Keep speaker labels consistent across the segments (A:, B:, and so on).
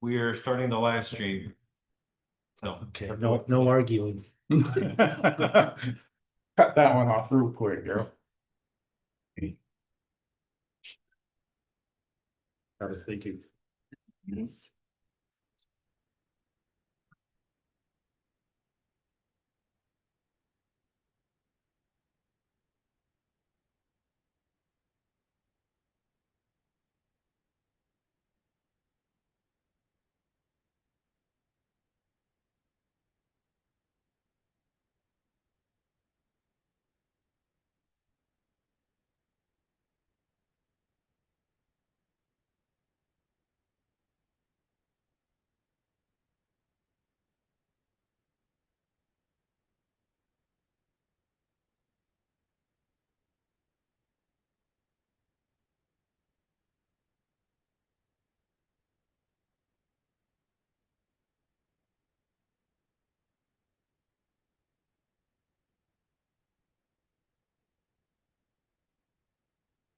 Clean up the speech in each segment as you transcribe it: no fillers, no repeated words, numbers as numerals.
A: We are starting the live stream. So
B: Okay, no arguing.
C: Cut that one off real quick, girl.
B: I was thinking.
D: Yes.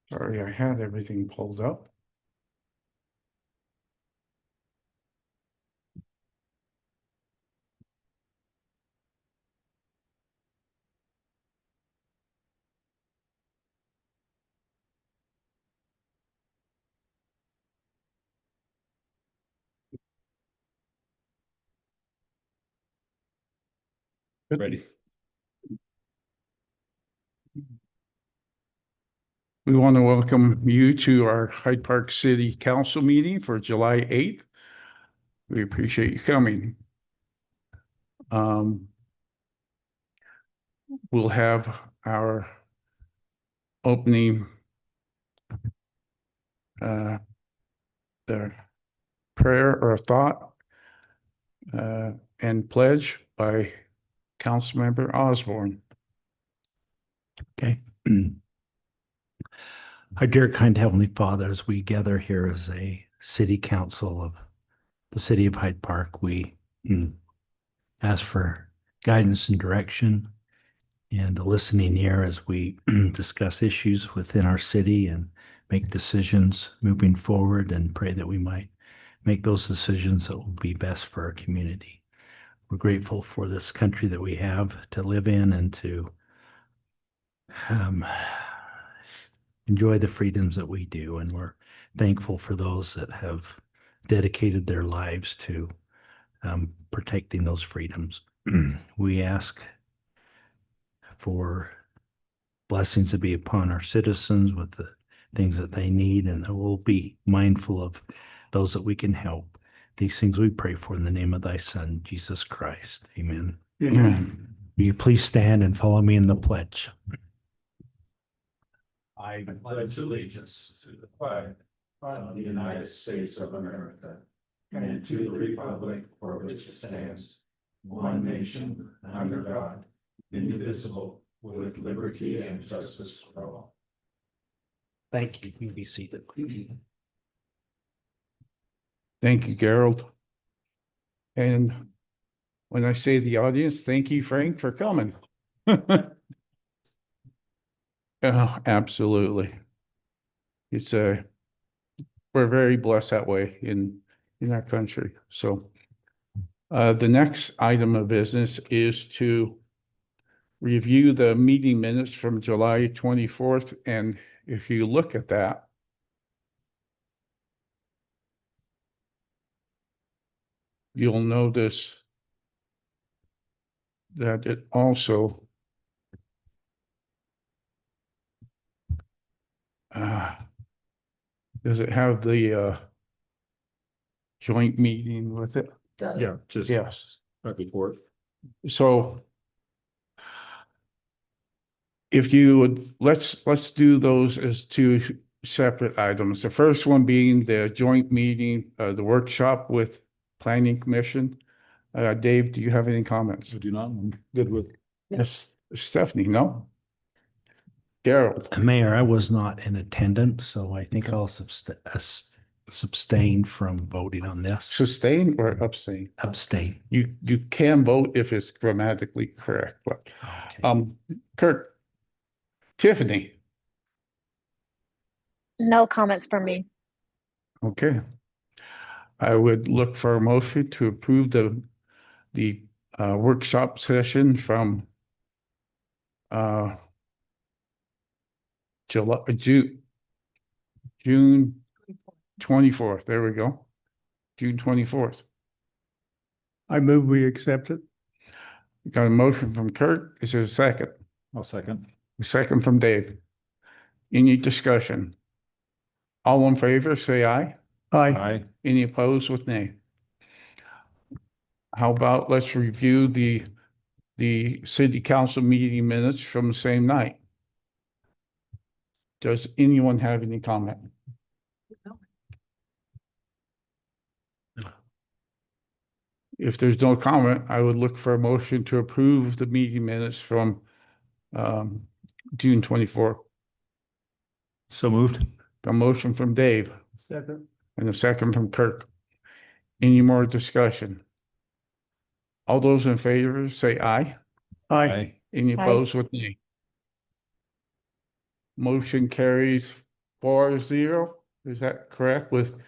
C: Sorry, I had everything pulled up.
A: ready.
C: We want to welcome you to our Hyde Park City Council meeting for July 8th. We appreciate you coming. We'll have our opening the prayer or thought and pledge by Councilmember Osborne.
B: Okay. Our dear kind Heavenly Father, as we gather here as a city council of the city of Hyde Park, we ask for guidance and direction and a listening ear as we discuss issues within our city and make decisions moving forward, and pray that we might make those decisions that will be best for our community. We're grateful for this country that we have to live in and to enjoy the freedoms that we do. And we're thankful for those that have dedicated their lives to protecting those freedoms. We ask for blessings to be upon our citizens with the things that they need, and that we'll be mindful of those that we can help. These things we pray for in the name of thy Son, Jesus Christ. Amen.
C: Amen.
B: Will you please stand and follow me in the pledge?
E: I pledge allegiance to the flag of the United States of America and to the republic for which it stands, one nation, under God, indivisible, with liberty and justice for all.
B: Thank you. You can be seated.
C: Thank you, Gerald. And when I say the audience, thank you, Frank, for coming. Oh, absolutely. It's we're very blessed that way in our country. So the next item of business is to review the meeting minutes from July 24th. And if you look at that, you'll notice that it also does it have the joint meeting with it?
E: Yeah, just
C: Yes.
E: right before.
C: So if you would, let's do those as two separate items. The first one being the joint meeting, the workshop with Planning Commission. Dave, do you have any comments?
E: I do not. I'm good with.
C: Yes. Stephanie, no? Gerald?
B: Mayor, I was not in attendance, so I think I'll abstain from voting on this.
C: Sustain or abstain?
B: Abstain.
C: You can vote if it's grammatically correct, but
B: Okay.
C: Kurt, Tiffany,
F: No comments from me.
C: okay. I would look for a motion to approve the workshop session from June 24th. There we go. June 24th.
D: I move we accept it.
C: Got a motion from Kurt. Is there a second?
A: I'll second.
C: A second from Dave. Any discussion? All in favor, say aye.
D: Aye.
A: Aye.
C: Any opposed with nay? How about let's review the city council meeting minutes from the same night? Does anyone have any comment? If there's no comment, I would look for a motion to approve the meeting minutes from June 24th.
A: So moved.
C: A motion from Dave
D: Second.
C: and a second from Kirk. Any more discussion? All those in favor say aye.
D: Aye.
C: Any opposed with nay? Motion carries 4-0. Is that correct with,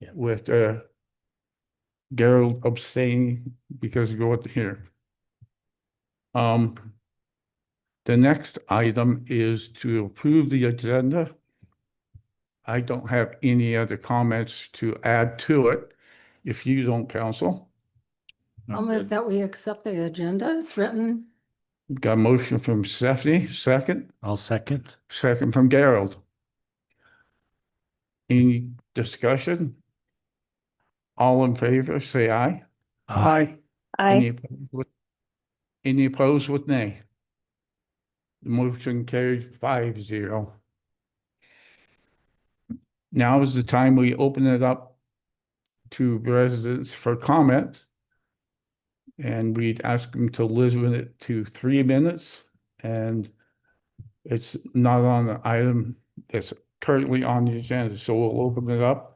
B: Yeah.
C: with Gerald abstaining because of going here? The next item is to approve the agenda. I don't have any other comments to add to it. If you don't, counsel.
F: I'll move that we accept the agenda as written.
C: Got a motion from Stephanie, second.
B: I'll second.
C: Second from Gerald. Any discussion? All in favor, say aye.
D: Aye.
C: Any opposed with- Any opposed with nay? The motion carried 5-0. Now is the time we open it up to residents for comment. And we'd ask them to limit it to 3 minutes. And it's not on the item that's currently on the agenda, so we'll open it up.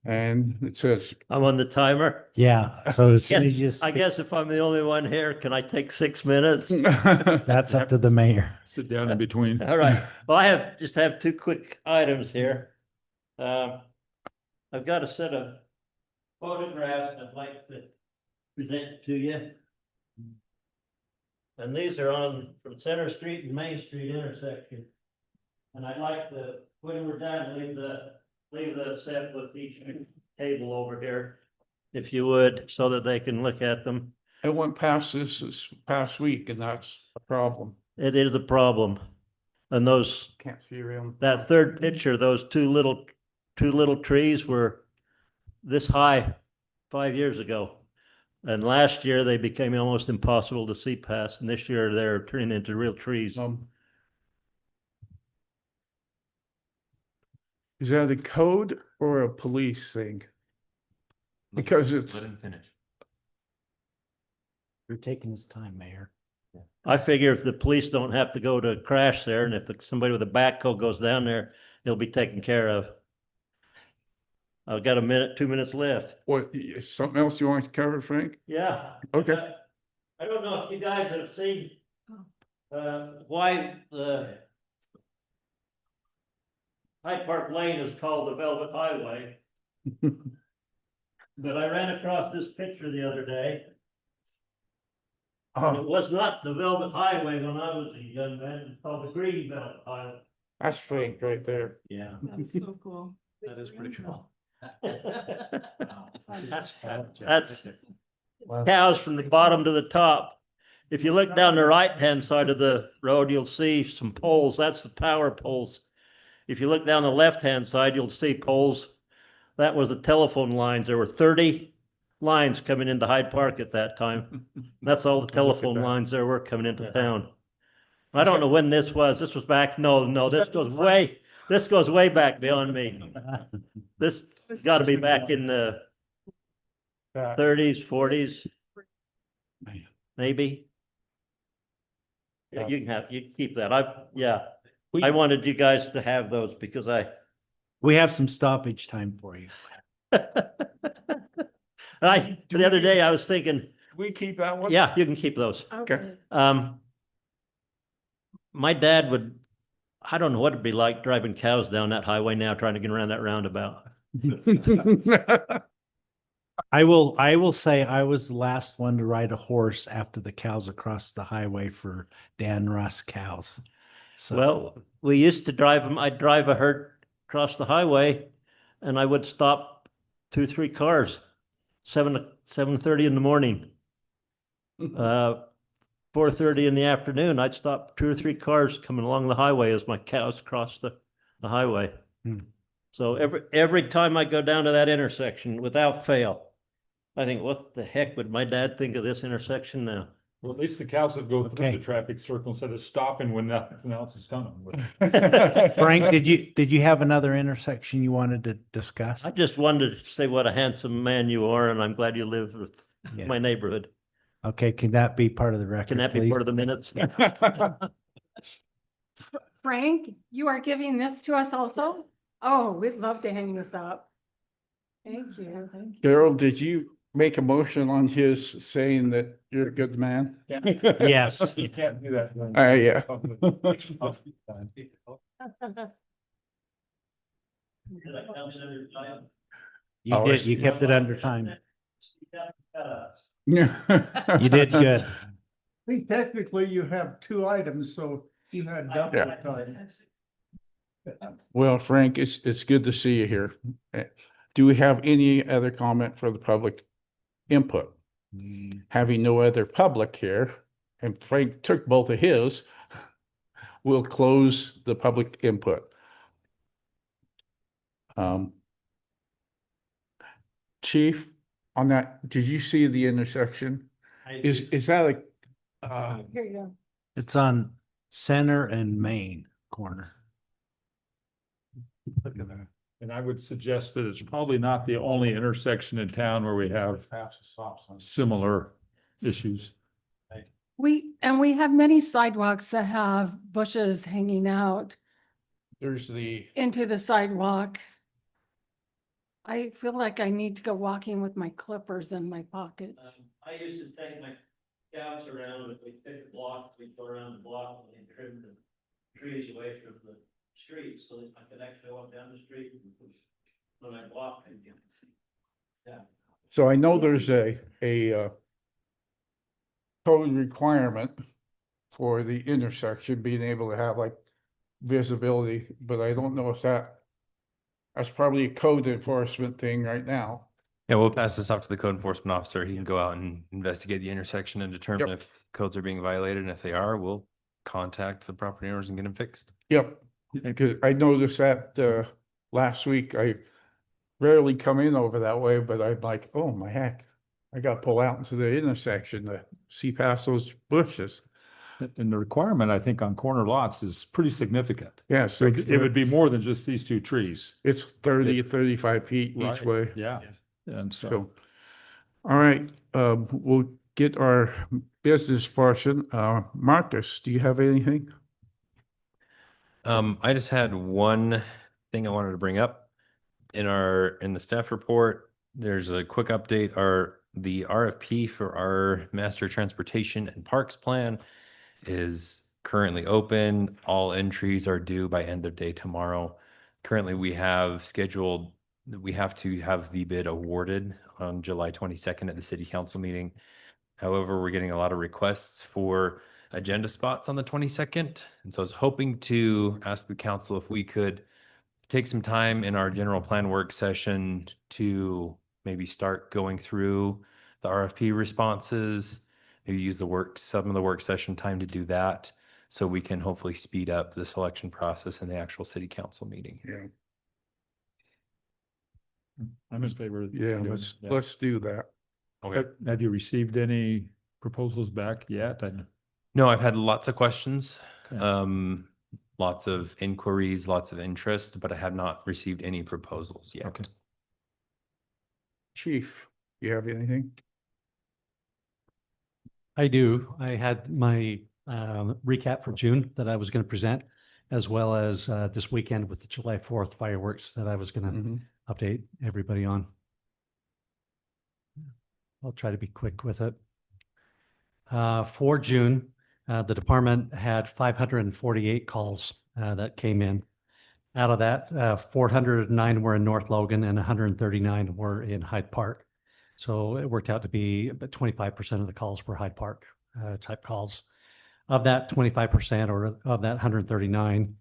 C: And it says,
G: I'm on the timer.
B: Yeah, so as soon
G: Yes,
B: as you
G: I
B: speak,
G: guess if I'm the only one here, can I take 6 minutes?
B: that's up to the mayor.
A: Sit down in between.
G: All right. Well, I have two quick items here. I've got a set of photographs I'd like to present to you. And these are from Center Street and Main Street intersection. And I'd like to, when we're done, leave the set with each table over here, if you would, so that they can look at them.
C: I went past this past week and that's a problem.
G: It is a problem. And
C: Can't see around.
G: that third picture, those two little trees were this high 5 years ago. And last year they became almost impossible to see past, and this year they're turning into real trees.
C: Is that a code or a police thing? Because it's,
A: Let him finish.
B: You're taking his time, Mayor.
G: I figure if the police don't have to go to crash there, and if somebody with a backhoe goes down there, it'll be taken care of. I've got 2 minutes left.
C: what, something else you want to cover, Frank?
G: Yeah.
C: Okay.
G: I don't know if you guys have seen why the Hyde Park Lane is called the Velvet Highway. But I ran across this picture the other day. And it was not the Velvet Highway when I was a young man, it's called the Green Velvet Highway.
C: That's Frank right there.
B: Yeah.
F: That's so cool.
A: That is pretty cool.
G: That's cows from the bottom to the top. If you look down the right-hand side of the road, you'll see some poles. That's the power poles. If you look down the left-hand side, you'll see poles. That was the telephone lines. There were 30 lines coming into Hyde Park at that time. That's all the telephone lines there were coming into town. I don't know when this was. This was back, no, this goes way back beyond me. This has got to be back in the 30s, 40s, maybe. Yeah, you can keep that. I wanted you guys to have those because
B: We have some stoppage time for you.
G: the other day I was thinking,
C: We keep that one?
G: yeah, you can keep those.
C: Okay.
G: My dad I don't know what it'd be like driving cows down that highway now, trying to get around that roundabout.
B: I will say I was the last one to ride a horse after the cows across the highway for Dan Russ cows. So,
G: Well, we used to drive them. I'd drive a herd across the highway and I would stop 2, 3 cars, 7:30 in the morning. 4:30 in the afternoon, I'd stop 2 or 3 cars coming along the highway as my cows crossed the highway.
B: Hmm.
G: So every time I go down to that intersection, without fail, I think, what the heck would my dad think of this intersection now?
A: Well, at least the cows that go through
B: Okay.
A: the traffic circle instead of stopping when nothing else is coming.
B: Frank, did you have another intersection you wanted to discuss?
G: I just wanted to say what a handsome man you are, and I'm glad you live with
B: Yeah.
G: my neighborhood.
B: Okay, can that be part of the record,
G: Can that be
B: please?
G: part of the minutes?
F: Frank, you are giving this to us also? Oh, we'd love to hang this up. Thank you.
C: Carol, did you make a motion on his saying that you're a good man?
B: Yes.
A: You can't do that.
C: Yeah.
B: You
C: Oh,
B: did, you kept it under time.
C: You
B: You did good.
D: I think technically you have 2 items, so you had double
C: Yeah.
D: time.
C: Well, Frank, it's good to see you here. Do we have any other comment for the public input? Having no other public here, and Frank took both of his, we'll close the public input. Chief, on that, did you see the intersection? Is that like,
F: Here you go.
B: It's on Center and Main corner. Look at that.
A: And I would suggest that it's probably not the only intersection in town where we have similar issues.
F: We have many sidewalks that have bushes hanging out
C: there's the,
F: into the sidewalk. I feel like I need to go walking with my clippers in my pocket.
G: I used to take my cows around, if we pick a block, we'd go around the block and trim the trees away from the street so that I could actually walk down the street when I walk.
C: so I know there's a code requirement for the intersection being able to have like visibility, but I don't know if that's probably a code enforcement thing right now.
H: Yeah, we'll pass this off to the code enforcement officer. He can go out and investigate the intersection and determine
C: Yep.
H: if codes are being violated. And if they are, we'll contact the property owners and get them fixed.
C: Yep, because I noticed that last week. I rarely come in over that way, but I'm like, oh my heck, I got to pull out into the intersection to see past those bushes.
A: And the requirement, I think, on corner lots is pretty significant.
C: Yeah, so
A: It would be more than just these 2 trees.
C: it's 30, 35 feet each
A: Right.
C: way.
A: Yeah. And so,
C: So, all right, we'll get our business portion. Marcus, do you have anything?
H: I just had one thing I wanted to bring up in the staff report. There's a quick update. The RFP for our master transportation and parks plan is currently open. All entries are due by end of day tomorrow. Currently, we have to have the bid awarded on July 22nd at the city council meeting. However, we're getting a lot of requests for agenda spots on the 22nd. And so I was hoping to ask the council if we could take some time in our general plan work session to maybe start going through the RFP responses, maybe use some of the work session time to do that, so we can hopefully speed up the selection process in the actual city council meeting.
C: Yeah.
A: I'm in favor. of
C: Yeah,
A: doing
C: let's
A: that.
C: let's do that.
A: Have you received any proposals back yet?
H: No, I've had lots of questions,
A: Okay.
H: lots of inquiries, lots of interest, but I have not received any proposals yet.
A: Okay.
C: Chief, you have anything?
I: I do. I had my recap for June that I was going to present, as well as this weekend with the July 4th fireworks that I was going to update everybody on. I'll try to be quick with it. For June, the department had 548 calls that came in. Out of that, 409 were in North Logan and 139 were in Hyde Park. So it worked out to be about 25% of the calls were Hyde Park type calls. Of that 25% or of that 139,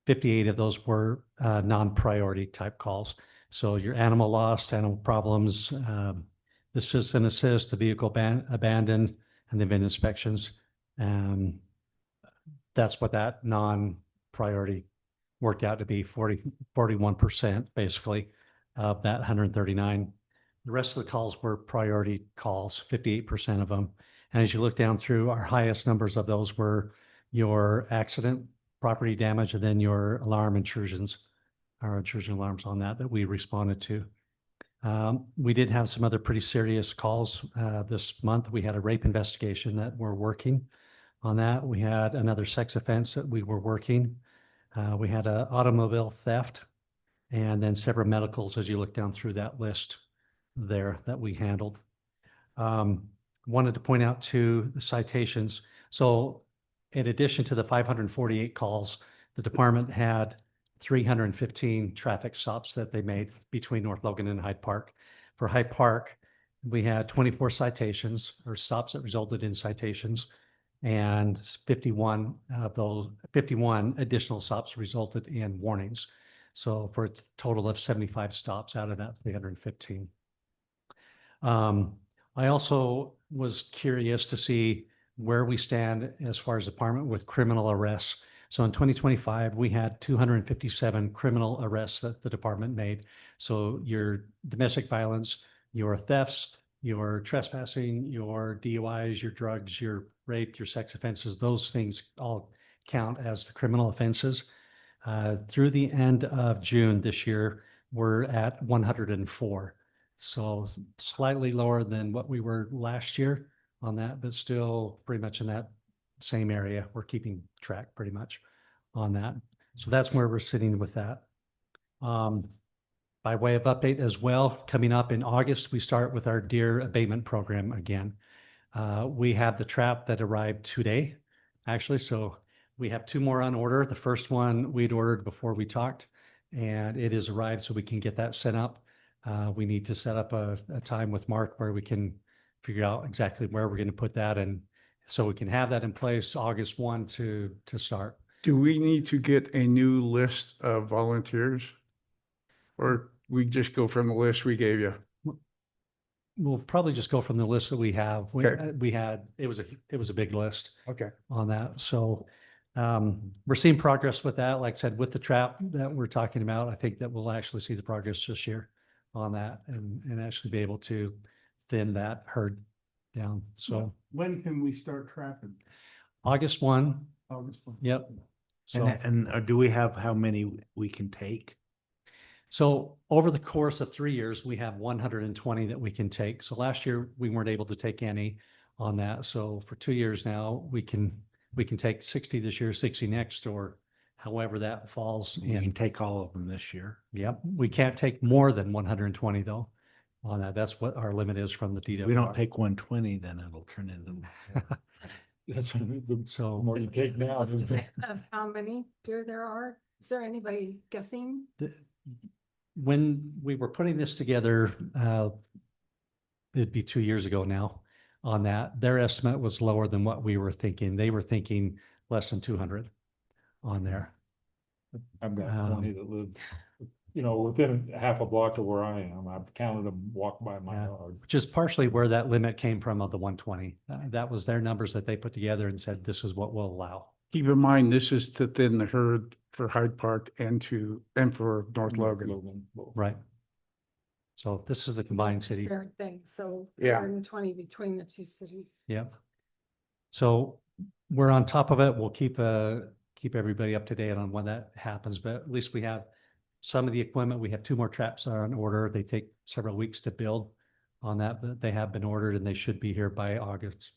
I: 58 of those were non-priority type calls. So your animal lost, animal problems, assist and assist, the vehicle abandoned, and the VIN inspections. That's what that non-priority worked out to be 41% basically of that 139. The rest of the calls were priority calls, 58% of them. And as you look down through, our highest numbers of those were your accident, property damage, and then your alarm intrusions, our intrusion alarms on that we responded to. We did have some other pretty serious calls this month. We had a rape investigation that we're working on that. We had another sex offense that we were working. We had an automobile theft and then several medicals as you look down through that list there that we handled. Wanted to point out to the citations. So in addition to the 548 calls, the department had 315 traffic stops that they made between North Logan and Hyde Park. For Hyde Park, we had 24 citations or stops that resulted in citations, and 51 of those 51 additional stops resulted in warnings. So for a total of 75 stops out of that 315. I also was curious to see where we stand as far as department with criminal arrests. So in 2025, we had 257 criminal arrests that the department made. So your domestic violence, your thefts, your trespassing, your DUIs, your drugs, your rape, your sex offenses, those things all count as the criminal offenses. Through the end of June this year, we're at 104. So slightly lower than what we were last year on that, but still pretty much in that same area. We're keeping track pretty much on that. So that's where we're sitting with that. By way of update as well, coming up in August, we start with our deer abatement program again. We have the trap that arrived today, actually. So we have 2 more on order. The first one we'd ordered before we talked, and it has arrived, so we can get that set up. We need to set up a time with Mark where we can figure out exactly where we're going to put that, and so we can have that in place August 1 to start.
C: Do we need to get a new list of volunteers? Or we just go from the list we gave you?
I: We'll probably just go from the list that we have.
C: Okay.
I: We had, it was a big list
C: Okay.
I: on that. So we're seeing progress with that. Like I said, with the trap that we're talking about, I think that we'll actually see the progress this year on that and actually be able to thin that herd down. So
D: When can we start trapping?
I: August 1.
D: August 1.
I: Yep. So,
B: And do we have how many we can take?
I: so over the course of 3 years, we have 120 that we can take. So last year we weren't able to take any on that. So for 2 years now, we can take 60 this year, 60 next, or however that falls
B: We can
I: in.
B: take all of them this year.
I: Yep. We can't take more than 120 though on that. That's what our limit is from the DWR.
B: If we don't take 120, then it'll turn into.
A: That's the
I: So
A: more you take now.
F: Estimate of how many deer there are? Is there anybody guessing?
I: when we were putting this together, it'd be 2 years ago now on that, their estimate was lower than what we were thinking. They were thinking less than 200 on there.
A: I've got 20 that live, within half a block of where I am. I've counted them walk by my
I: Yeah.
A: yard.
I: Which is partially where that limit came from of the 120. That was their numbers that they put together and said, this is what we'll allow.
C: Keep in mind, this is to thin the herd for Hyde Park and for North Logan.
I: Right. So this is the combined city.
F: Fair thing, so
C: Yeah.
F: 120 between the two cities.
I: Yep. So we're on top of it. We'll keep everybody up to date on when that happens, but at least we have some of the equipment. We have 2 more traps are on order. They take several weeks to build on that, but they have been ordered and they should be here by August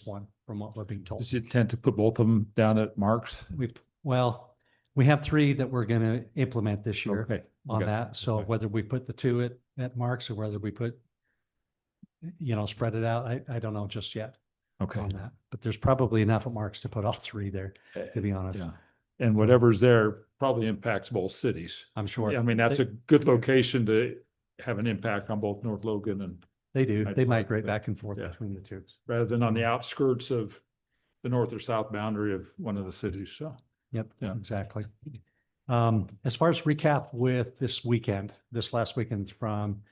I: 1 from what we're being told.
A: Is it intent to put both of them down at Mark's?
I: We have 3 that we're going to implement this year
A: Okay.
I: on
A: Okay.
I: that. So
A: Okay.
I: whether we put the 2 at Mark's or whether we put, spread it out, I don't know just yet
A: Okay.
I: on that. But there's probably enough at Mark's to put all 3 there, to be honest.
A: Yeah. And whatever's there probably impacts both cities.
I: I'm sure.
A: I mean, that's a good location to have an impact on both North Logan and
I: They do.
A: Hyde
I: They
A: Park,
I: migrate
A: yeah.
I: back and forth
A: Yeah.
I: between the two.
A: rather than on the outskirts of the north or south boundary of one of the cities. So,
I: Yep,
A: Yeah.
I: exactly. As far as recap with this weekend, this last weekend from,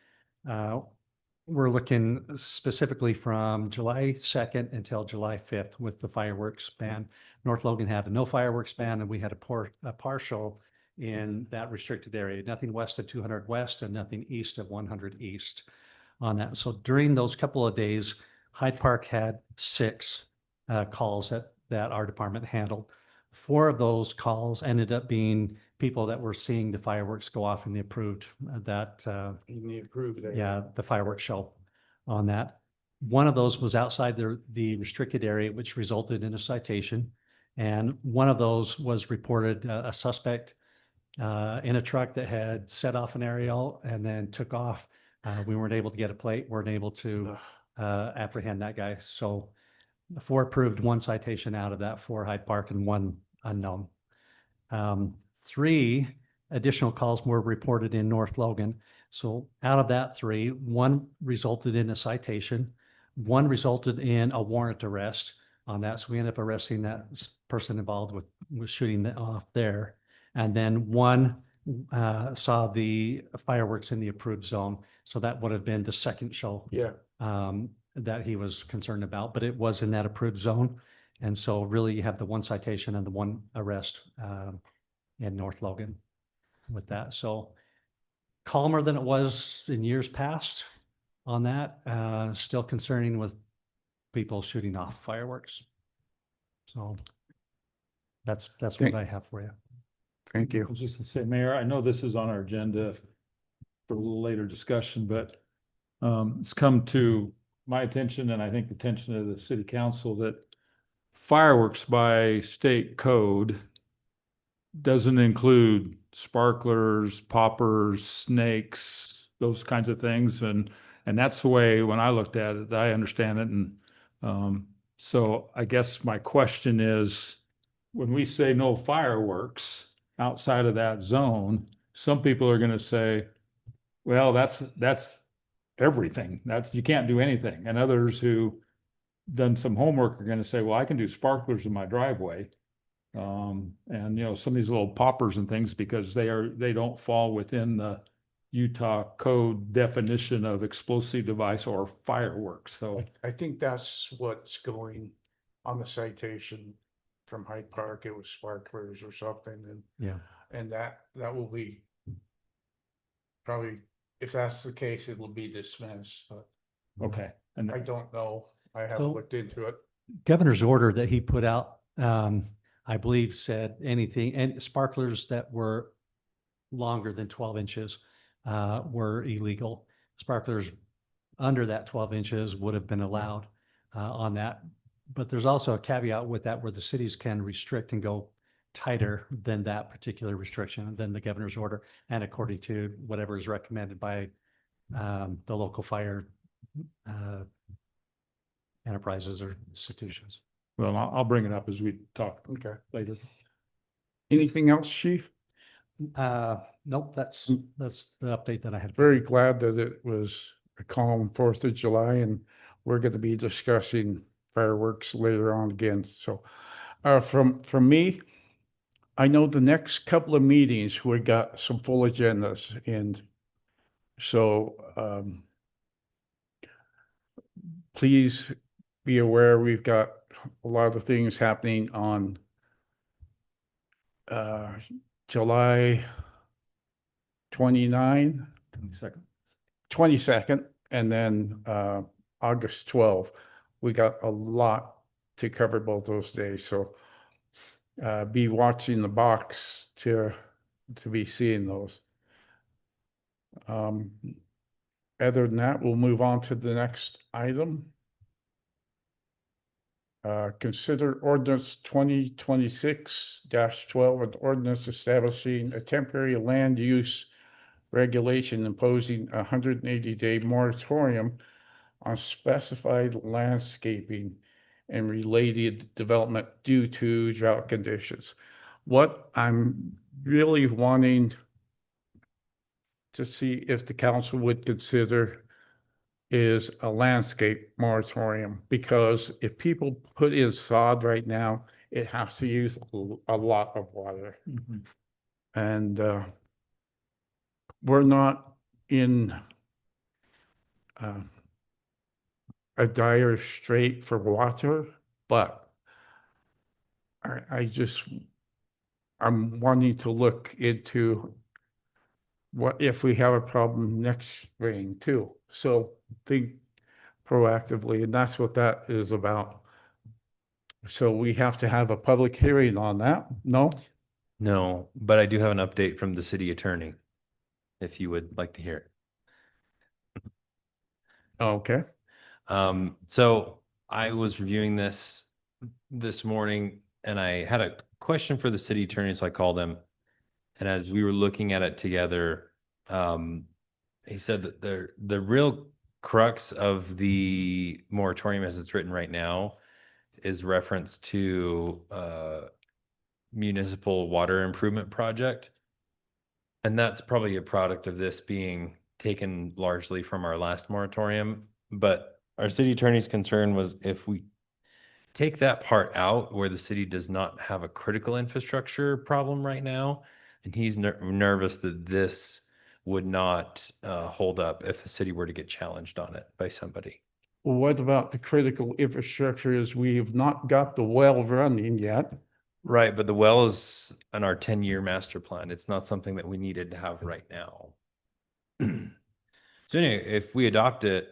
I: we're looking specifically from July 2nd until July 5th with the fireworks ban. North Logan had a no fireworks ban and we had a partial in that restricted area, nothing west of 200 west and nothing east of 100 east on that. So during those couple of days, Hyde Park had 6 calls that our department handled. 4 of those calls ended up being people that were seeing the fireworks go off in the approved the fireworks show on that. One of those was outside the restricted area, which resulted in a citation. And one of those was reported a suspect in a truck that had set off an aerial and then took off. We weren't able to get a plate, weren't able to apprehend that guy. So 4 approved, 1 citation out of that for Hyde Park and 1 unknown. 3 additional calls were reported in North Logan. So out of that 3, 1 resulted in a citation, 1 resulted in a warrant arrest on that. So we ended up arresting that person involved with shooting off there. And then 1 saw the fireworks in the approved zone. So that would have been the second show.
C: Yeah.
I: That he was concerned about, but it was in that approved zone. And so really you have the 1 citation and the 1 arrest in North Logan with that. So calmer than it was in years past on that, still concerning with people shooting off fireworks. So that's what I have for you.
C: Thank
A: I
C: you.
A: was just gonna say, Mayor, I know this is on our agenda for a little later discussion, but it's come to my attention and I think the attention of the city council that fireworks by state code doesn't include sparklers, poppers, snakes, those kinds of things. And that's the way, when I looked at it, I understand it. And so I guess my question is, when we say no fireworks outside of that zone, some people are going to say, well, that's everything. You can't do anything. And others who done some homework are going to say, well, I can do sparklers in my driveway. And some of these little poppers and things, because they don't fall within the Utah code definition of explosive device or fireworks. So
C: I think that's what's going on the citation from Hyde Park. It was sparklers or something, and that will be probably, if that's the case, it will be dismissed, but
A: okay. And
C: I don't know. I haven't
I: So-
C: looked into it.
I: Governor's order that he put out, I believe said anything, and sparklers that were longer than 12 inches were illegal. Sparklers under that 12 inches would have been allowed on that. But there's also a caveat with that where the cities can restrict and go tighter than that particular restriction, than the governor's order, and according to whatever is recommended by the local fire enterprises or institutions.
A: well, I'll bring it up as we talk
C: Okay.
A: later.
C: Anything else, Chief?
I: Nope, that's the update that I had.
C: Very glad that it was a calm 4th of July, and we're going to be discussing fireworks later on again. So from me, I know the next couple of meetings, we got some full agendas, and so please be aware we've got a lot of things happening on July 29, 22nd, and then August 12. We got a lot to cover both those days, so be watching the box to be seeing those. Other than that, we'll move on to the next item. Consider ordinance 2026-12, an ordinance establishing a temporary land use regulation imposing a 180-day moratorium on specified landscaping and related development due to drought conditions. What I'm really wanting to see if the council would consider is a landscape moratorium, because if people put in sod right now, it has to use a lot of water. And we're not in uh, a dire strait for water, but I'm wanting to look into what if we have a problem next spring too. So think proactively, and that's what that is about. So we have to have a public hearing on that, no?
H: No, but I do have an update from the city attorney, if you would like to hear it.
C: Okay.
H: So I was reviewing this morning and I had a question for the city attorney, so I called him. And as we were looking at it together, he said that the real crux of the moratorium as it's written right now is reference to municipal water improvement project. And that's probably a product of this being taken largely from our last moratorium. But our city attorney's concern was if we take that part out where the city does not have a critical infrastructure problem right now, and he's nervous that this would not hold up if the city were to get challenged on it by somebody.
C: What about the critical infrastructure is we have not got the well running yet?
H: Right, but the well is in our 10-year master plan. It's not something that we needed to have right now. So anyway, if we adopt it,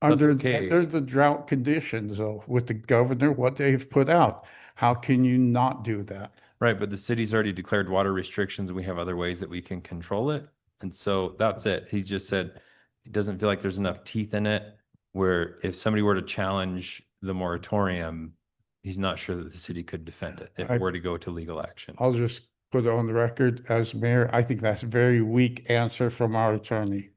H: that's
C: Under
H: okay.
C: the drought conditions though, with the governor, what they've put out, how can you not do that?
H: Right, but the city's already declared water restrictions. We have other ways that we can control it. And so that's it. He's just said it doesn't feel like there's enough teeth in it where if somebody were to challenge the moratorium, he's not sure that the city could defend it if it were to go to legal action.
C: I'll just put it on the record as mayor. I think that's a very weak answer from our attorney.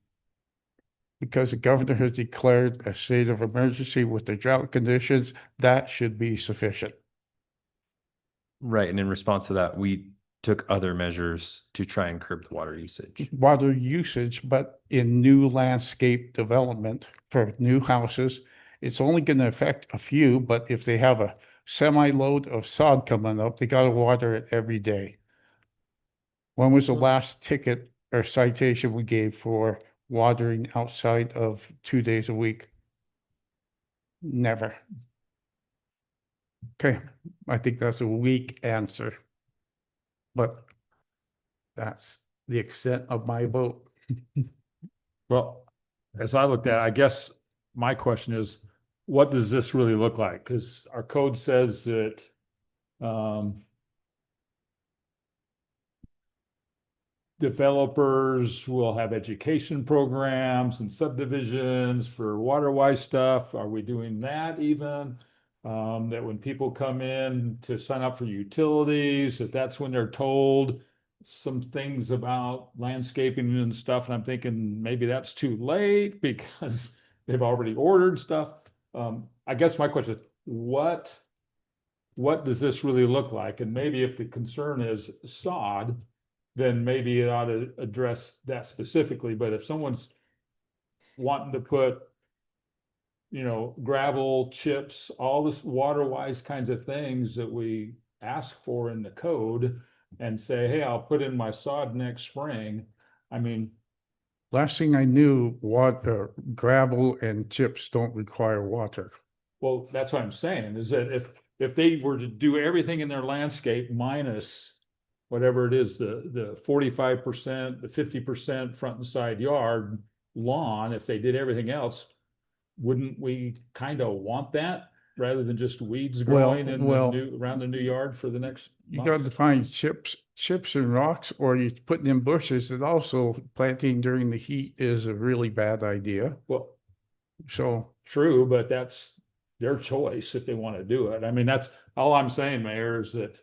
C: Because the governor has declared a state of emergency with the drought conditions, that should be sufficient.
H: Right, and in response to that, we took other measures to try and curb the water usage.
C: Water usage, but in new landscape development for new houses, it's only going to affect a few, but if they have a semi-load of sod coming up, they got to water it every day. When was the last ticket or citation we gave for watering outside of 2 days a week? Never. Okay, I think that's a weak answer. But that's the extent of my vote.
A: Well, as I looked at it, I guess my question is, what does this really look like? Because our code says that developers will have education programs and subdivisions for water-wise stuff. Are we doing that even? That when people come in to sign up for utilities, that's when they're told some things about landscaping and stuff. And I'm thinking maybe that's too late because they've already ordered stuff. I guess my question is, what does this really look like? And maybe if the concern is sod, then maybe it ought to address that specifically. But if someone's wanting to put, gravel, chips, all this water-wise kinds of things that we ask for in the code and say, hey, I'll put in my sod next spring. I mean,
C: Last thing I knew, water, gravel and chips don't require water.
A: well, that's what I'm saying, is that if they were to do everything in their landscape minus whatever it is, the 45%, the 50% front and side yard lawn, if they did everything else, wouldn't we kind of want that rather than just weeds growing around the new yard for the next
C: You
A: month?
C: got to find chips and rocks, or you putting in bushes. And also planting during the heat is a really bad idea.
A: Well,
C: So
A: true, but that's their choice if they want to do it. I mean, that's all I'm saying, Mayor, is that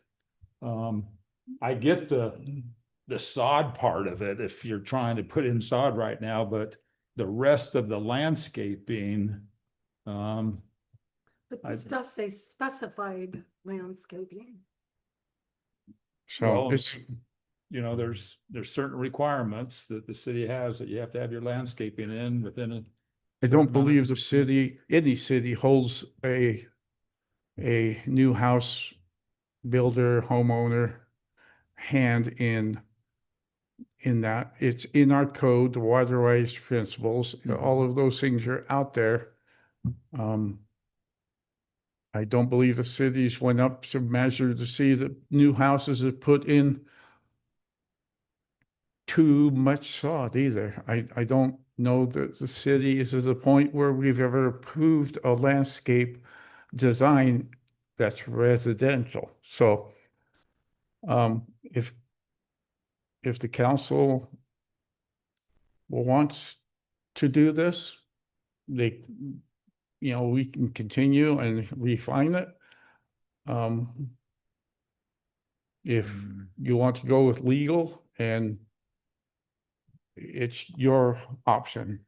A: I get the sod part of it if you're trying to put in sod right now, but the rest of the landscaping,
F: But this does say specified landscaping.
C: So
A: Well,
C: it's,
A: you know, there's certain requirements that the city has that you have to have your landscaping in within a.
C: I don't believe the city, any city holds a new house builder, homeowner hand in that. It's in our code, the waterways principles, all of those things are out there. I don't believe the cities went up to measure to see that new houses are put in too much sod either. I don't know that the city is at the point where we've ever approved a landscape design that's residential. So if the council wants to do this, they, you know, we can continue and refine it. If you want to go with legal, and it's your option.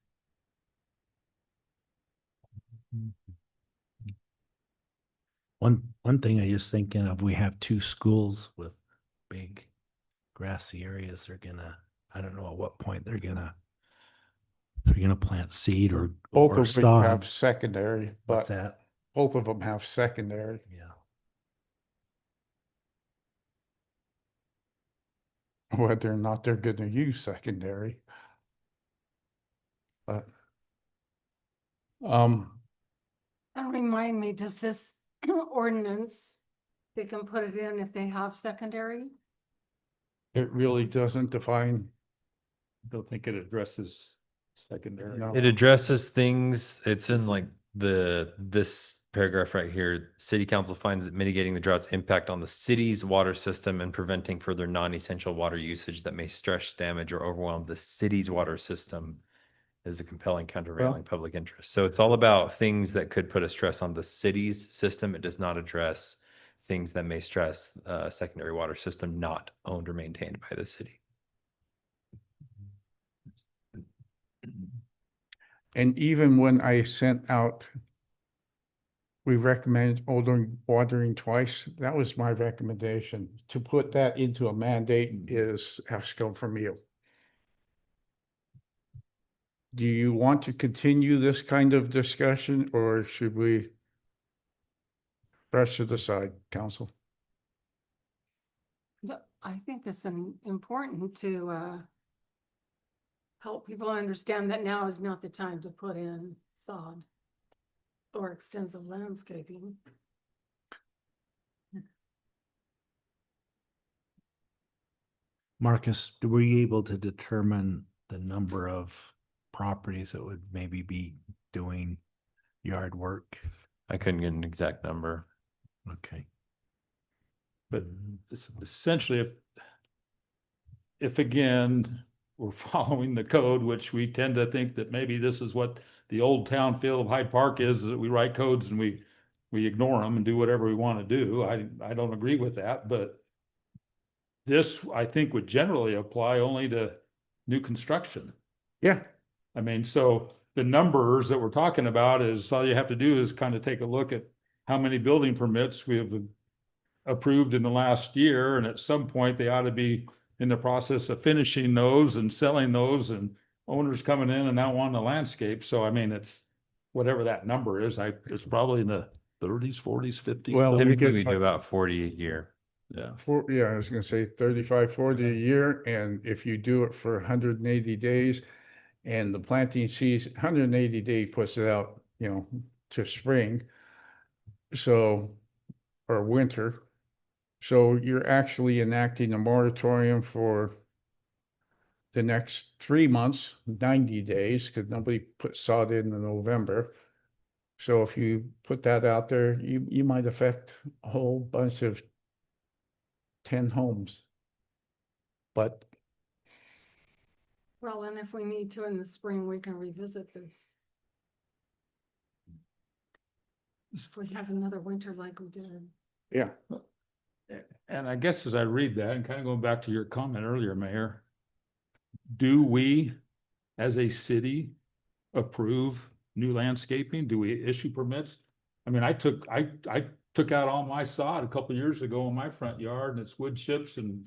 B: One thing I just thinking of, we have two schools with big grassy areas. They're gonna, I don't know at what point they're gonna plant seed or
C: Both
B: or
C: of them have
B: sod.
C: secondary,
B: What's
C: but
B: that?
C: both of them have secondary.
B: Yeah.
C: Whether or not they're gonna use secondary. But
F: And remind me, does this ordinance, they can put it in if they have secondary?
C: it really doesn't define.
A: Don't think it addresses secondary.
C: No.
H: It addresses things, it's in like this paragraph right here. City council finds that mitigating the drought's impact on the city's water system and preventing further non-essential water usage that may stress, damage, or overwhelm the city's water system is a compelling countervailing public interest. So it's all about things that could put a stress on the city's system. It does not address things that may stress secondary water system not owned or maintained by the city.
C: And even when I sent out, we recommend watering twice, that was my recommendation. To put that into a mandate has to come from you. Do you want to continue this kind of discussion, or should we brush it aside, council?
F: I think it's important to help people understand that now is not the time to put in sod or extensive landscaping.
B: Marcus, were you able to determine the number of properties that would maybe be doing yard work?
H: I couldn't get an exact number.
B: Okay.
A: But essentially, if again, we're following the code, which we tend to think that maybe this is what the old town feel of Hyde Park is, that we write codes and we ignore them and do whatever we want to do. I don't agree with that, but this, I think, would generally apply only to new construction.
C: Yeah.
A: I mean, so the numbers that we're talking about is, all you have to do is kind of take a look at how many building permits we have approved in the last year, and at some point they ought to be in the process of finishing those and selling those, and owners coming in and now wanting the landscape. So I mean, it's whatever that number is, it's probably in the 30s, 40s, 50s.
C: Well, we
H: Typically,
C: get
H: we do about 40 a year.
A: Yeah.
C: Yeah, I was gonna say 35, 40 a year, and if you do it for 180 days, and the planting season, 180 day puts it out, you know, to spring. So, or winter. So you're actually enacting a moratorium for the next 3 months, 90 days, because nobody put sod in November. So if you put that out there, you might affect a whole bunch of 10 homes. But
F: Well, and if we need to in the spring, we can revisit this. If we have another winter like we did.
C: yeah,
A: And I guess as I read that, and kind of going back to your comment earlier, Mayor, do we, as a city, approve new landscaping? Do we issue permits? I mean, I took out all my sod a couple years ago in my front yard, and it's wood chips and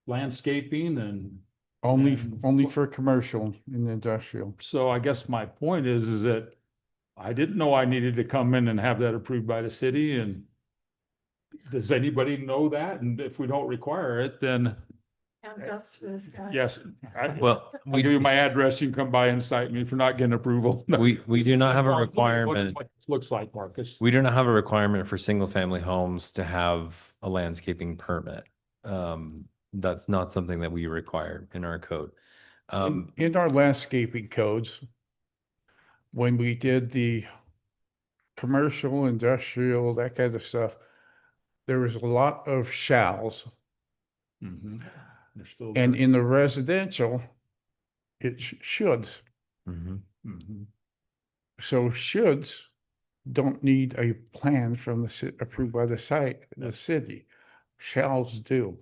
A: landscaping and. And
C: Only for commercial and industrial.
A: so I guess my point is that I didn't know I needed to come in and have that approved by the city, and does anybody know that? And if we don't require it, then
F: Handcuffs for this guy.
A: yes,
H: Well,
A: I'll give you my address. You can come by and cite me for not getting approval.
H: we do not have a
A: What
H: requirement.
A: it looks like, Marcus.
H: We do not have a requirement for single family homes to have a landscaping permit. That's not something that we require in our code.
C: In our landscaping codes, when we did the commercial, industrial, that kind of stuff, there was a lot of shalls.
A: Mhm. They're still
C: And
A: there.
C: in the residential, it shoulds.
H: Mhm.
A: Mhm.
C: So shoulds don't need a plan from the approved by the city. Shalls do.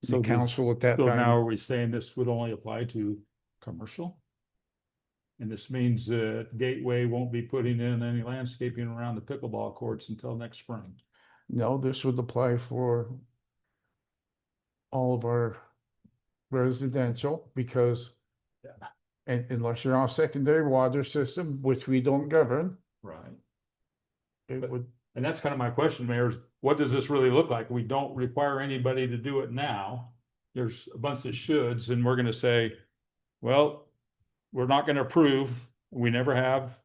A: So
C: The
A: does-
C: council at that
A: So now
C: time,
A: are we saying this would only apply to commercial? And this means that Gateway won't be putting in any landscaping around the pickleball courts until next spring.
C: no, this would apply for all of our residential because and unless you're on a secondary water system, which we don't govern,
A: Right.
C: it
A: But-
C: would,
A: And that's kind of my question, Mayor, is what does this really look like? We don't require anybody to do it now. There's a bunch of shoulds, and we're gonna say, well, we're not gonna approve, we never have.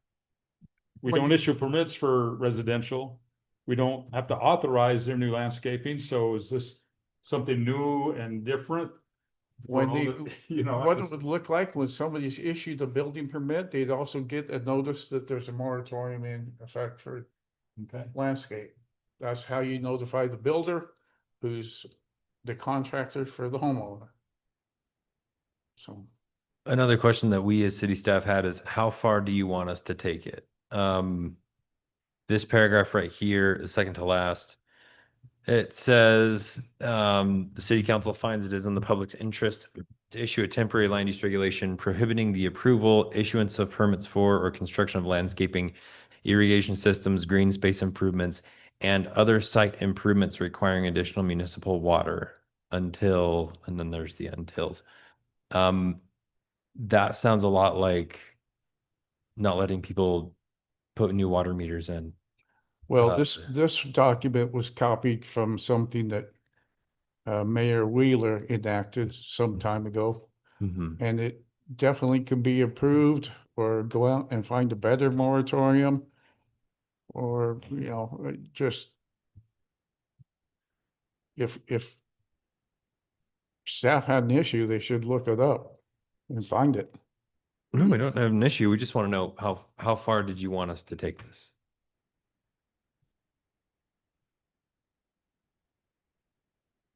A: We
C: Well,
A: don't
C: you-
A: issue permits for residential. We don't have to authorize their new landscaping, so is this something new and different? for
C: when
A: all
C: they,
A: the- You know,
C: what it would look like when somebody's issued a building permit, they'd also get a notice that there's a moratorium in effect for
A: okay,
C: landscape. That's how you notify the builder, who's the contractor for the homeowner. So,
H: Another question that we as city staff had is how far do you want us to take it? This paragraph right here, the second to last, it says, the city council finds it is in the public's interest to issue a temporary land use regulation prohibiting the approval, issuance of permits for, or construction of landscaping, irrigation systems, green space improvements, and other site improvements requiring additional municipal water until, and then there's the untils. That sounds a lot like not letting people put new water meters in.
C: well, this document was copied from something that Mayor Wheeler enacted some time ago,
H: Mhm.
C: and it definitely can be approved or go out and find a better moratorium. Or, just if staff had an issue, they should look it up and find it.
H: No, we don't have an issue. We just want to know how far did you want us to take this?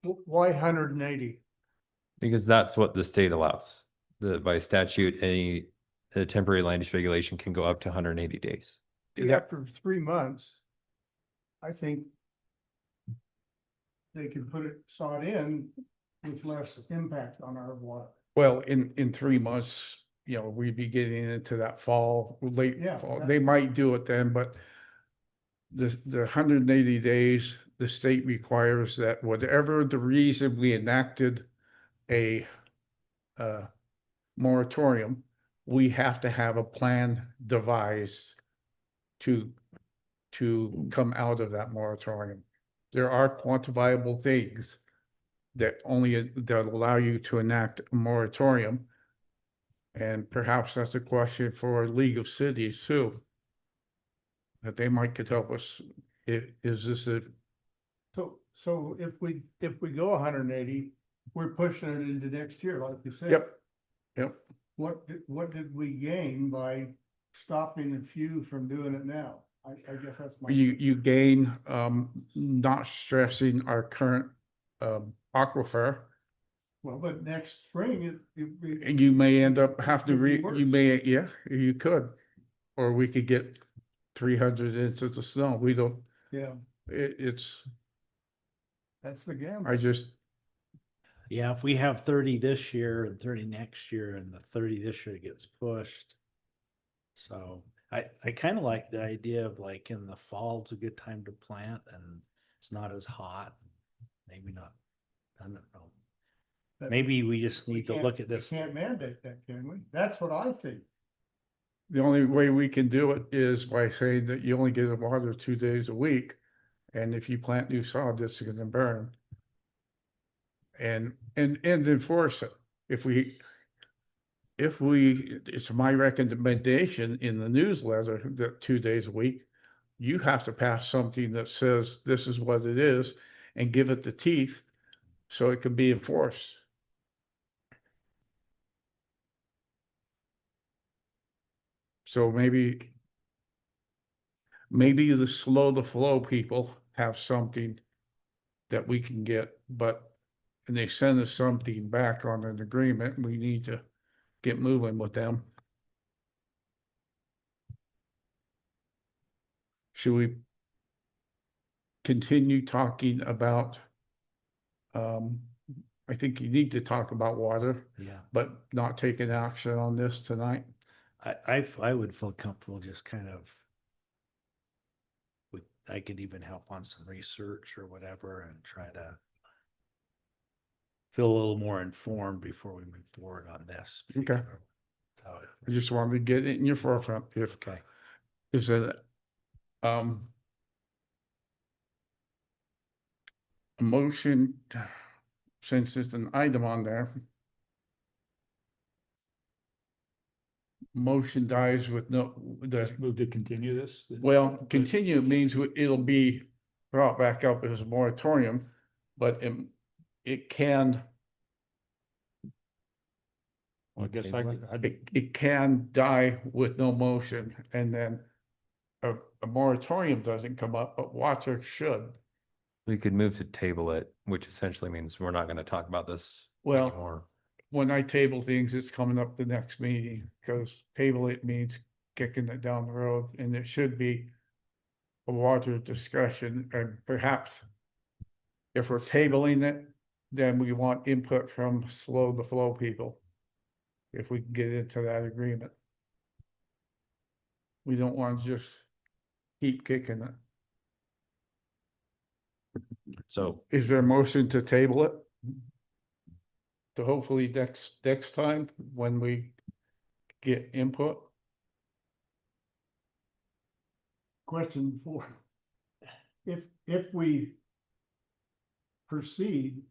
D: Why 180?
H: Because that's what the state allows. By statute, any temporary land use regulation can go up to 180 days.
D: After 3 months, I think they can put it sawed in with less impact on our water.
C: Well, in 3 months, we'd be getting into that fall, late
D: Yeah,
C: fall.
D: that-
C: They might do it then, but the 180 days, the state requires that whatever the reason we enacted a moratorium, we have to have a plan devised to come out of that moratorium. There are quantifiable things that allow you to enact a moratorium. And perhaps that's a question for League of Cities too. That they might could help us. Is this a,
D: So if we go 180, we're pushing it into next year, like you said.
C: yep.
D: What did we gain by stopping a few from doing it now? I guess that's my.
C: You gain, not stressing our current, aquifer.
D: Well, but next spring, it.
C: And you may end up having to
D: Could be
C: you
D: worse.
C: may, yeah, you could. Or we could get 300 inches of snow. We don't,
D: Yeah,
C: it's,
D: that's the gamble.
C: I just,
B: Yeah, if we have 30 this year and 30 next year and the 30 this year gets pushed. So I kind of like the idea of like in the fall, it's a good time to plant and it's not as hot. Maybe not. I don't know.
D: But
B: Maybe we just
D: we
B: need to
D: can't-
B: look at this.
D: We can't mandate that, can we? That's what I think.
C: The only way we can do it is by saying that you only get water 2 days a week. And if you plant new sod, it's gonna burn. And enforce it. If we, it's my recommendation in the newsletter that 2 days a week, you have to pass something that says this is what it is and give it the teeth so it can be enforced. So maybe the slow the flow people have something that we can get, but and they send us something back on an agreement, we need to get moving with them. Should we continue talking about, I think you need to talk about water,
B: Yeah.
C: but not taking action on this tonight?
B: I would feel comfortable just kind of. I could even help on some research or whatever and try to. Feel a little more informed before we move forward on this.
C: Okay.
B: So,
C: I just wanted to get it in your forefront. If
B: okay.
C: is it, a motion, since it's an item on there. Motion dies with no,
A: Just move to continue this.
C: well, continue means it'll be brought back up as a moratorium, but it can,
A: Well, I guess
C: it can die with no motion, and then a moratorium doesn't come up, but water should.
H: We could move to table it, which essentially means we're not going to talk about this
C: Well,
H: anymore.
C: when I table things, it's coming up the next meeting, because table it means kicking it down the road, and it should be a water discussion, and perhaps if we're tabling it, then we want input from slow the flow people. If we can get into that agreement. We don't want to just keep kicking it.
H: So
C: Is there a motion to table it? To hopefully next time when we get input?
D: Question before. If we proceed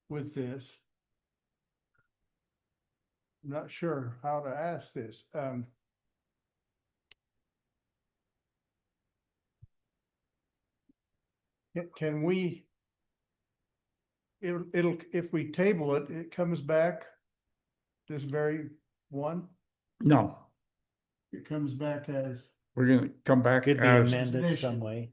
D: with this, I'm not sure how to ask this. Can we? It'll, if we table it, it comes back. This very one,
C: No,
D: it comes back as.
C: we're gonna come back
B: Could be
C: as,
B: amended some way.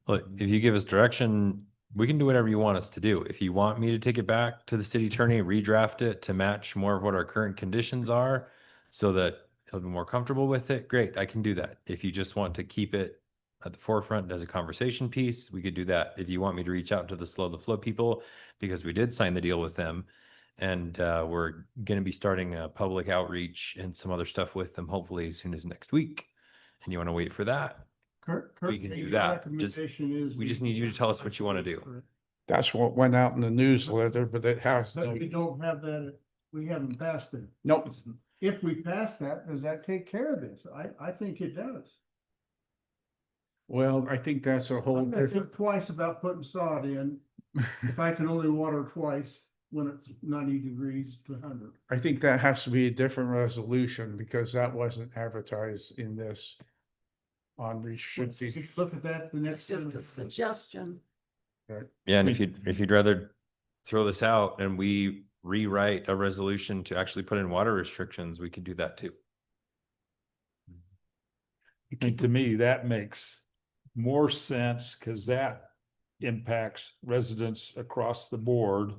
H: look, if you give us direction, we can do whatever you want us to do. If you want me to take it back to the city attorney, redraft it to match more of what our current conditions are so that he'll be more comfortable with it, great, I can do that. If you just want to keep it at the forefront as a conversation piece, we could do that. If you want me to reach out to the slow the flow people, because we did sign the deal with them and we're going to be starting a public outreach and some other stuff with them, hopefully as soon as next week. And you want to wait for that? We can do
D: your
H: that.
D: recommendation is
H: We just need you to tell us what you want to do.
C: that's what went out in the newsletter, but it has.
D: But we don't have that, we haven't passed it.
C: Nope,
D: If we pass that, does that take care of this? I think it does.
C: well, I think that's a whole
D: I'm gonna
C: different,
D: think twice about putting sod in, if I can only water twice when it's 90 degrees to 100.
C: I think that has to be a different resolution because that wasn't advertised in this. On we should
D: Let's
C: be,
D: just look at that the next.
F: It's just a suggestion.
H: Yeah, and if you'd rather throw this out and we rewrite a resolution to actually put in water restrictions, we could do that too.
A: And to me, that makes more sense because that impacts residents across the board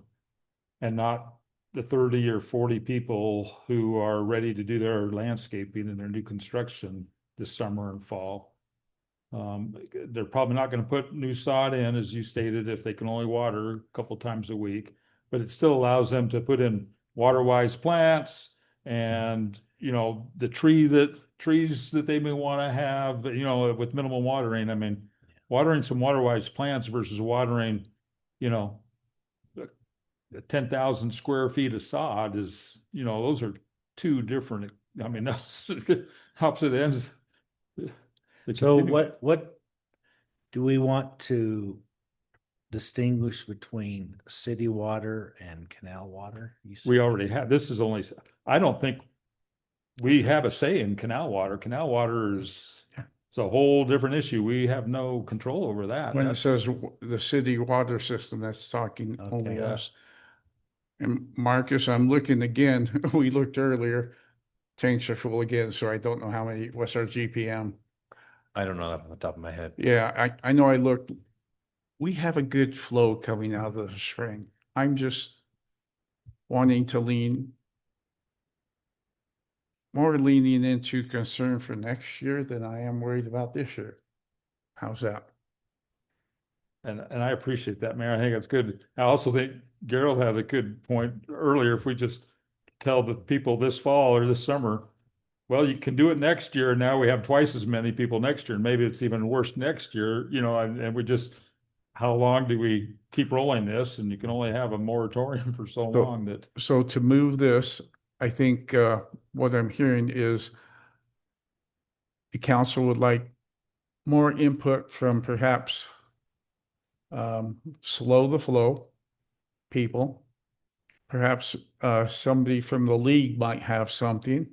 A: and not the 30 or 40 people who are ready to do their landscaping and their new construction this summer and fall. They're probably not going to put new sod in, as you stated, if they can only water a couple times a week, but it still allows them to put in water-wise plants and, you know, the tree that trees that they may want to have, with minimal watering. I mean, watering some water-wise plants versus watering, 10,000 square feet of sod is, those are two different, I mean, those opposite ends.
B: So what do we want to distinguish between city water and canal water?
A: We already have, this is only, I don't think we have a say in canal water. Canal water is, it's a whole different issue. We have no control over that.
C: When it
A: That's-
C: says the city water system, that's talking only
B: Okay.
C: us. And Marcus, I'm looking again, we looked earlier, tanks are full again, so I don't know how many, what's our GPM?
H: I don't know that off the top of my head.
C: Yeah, I know I looked, we have a good flow coming out of the spring. I'm just wanting to more leaning into concern for next year than I am worried about this year. How's that?
A: And I appreciate that, Mayor. I think it's good. I also think Gerald had a good point earlier. If we just tell the people this fall or this summer, well, you can do it next year. Now we have twice as many people next year, and maybe it's even worse next year, and we just, how long do we keep rolling this? And you can only have a moratorium for so
C: So-
A: long that,
C: So to move this, I think what I'm hearing is the council would like more input from perhaps slow the flow people. Perhaps somebody from the league might have something.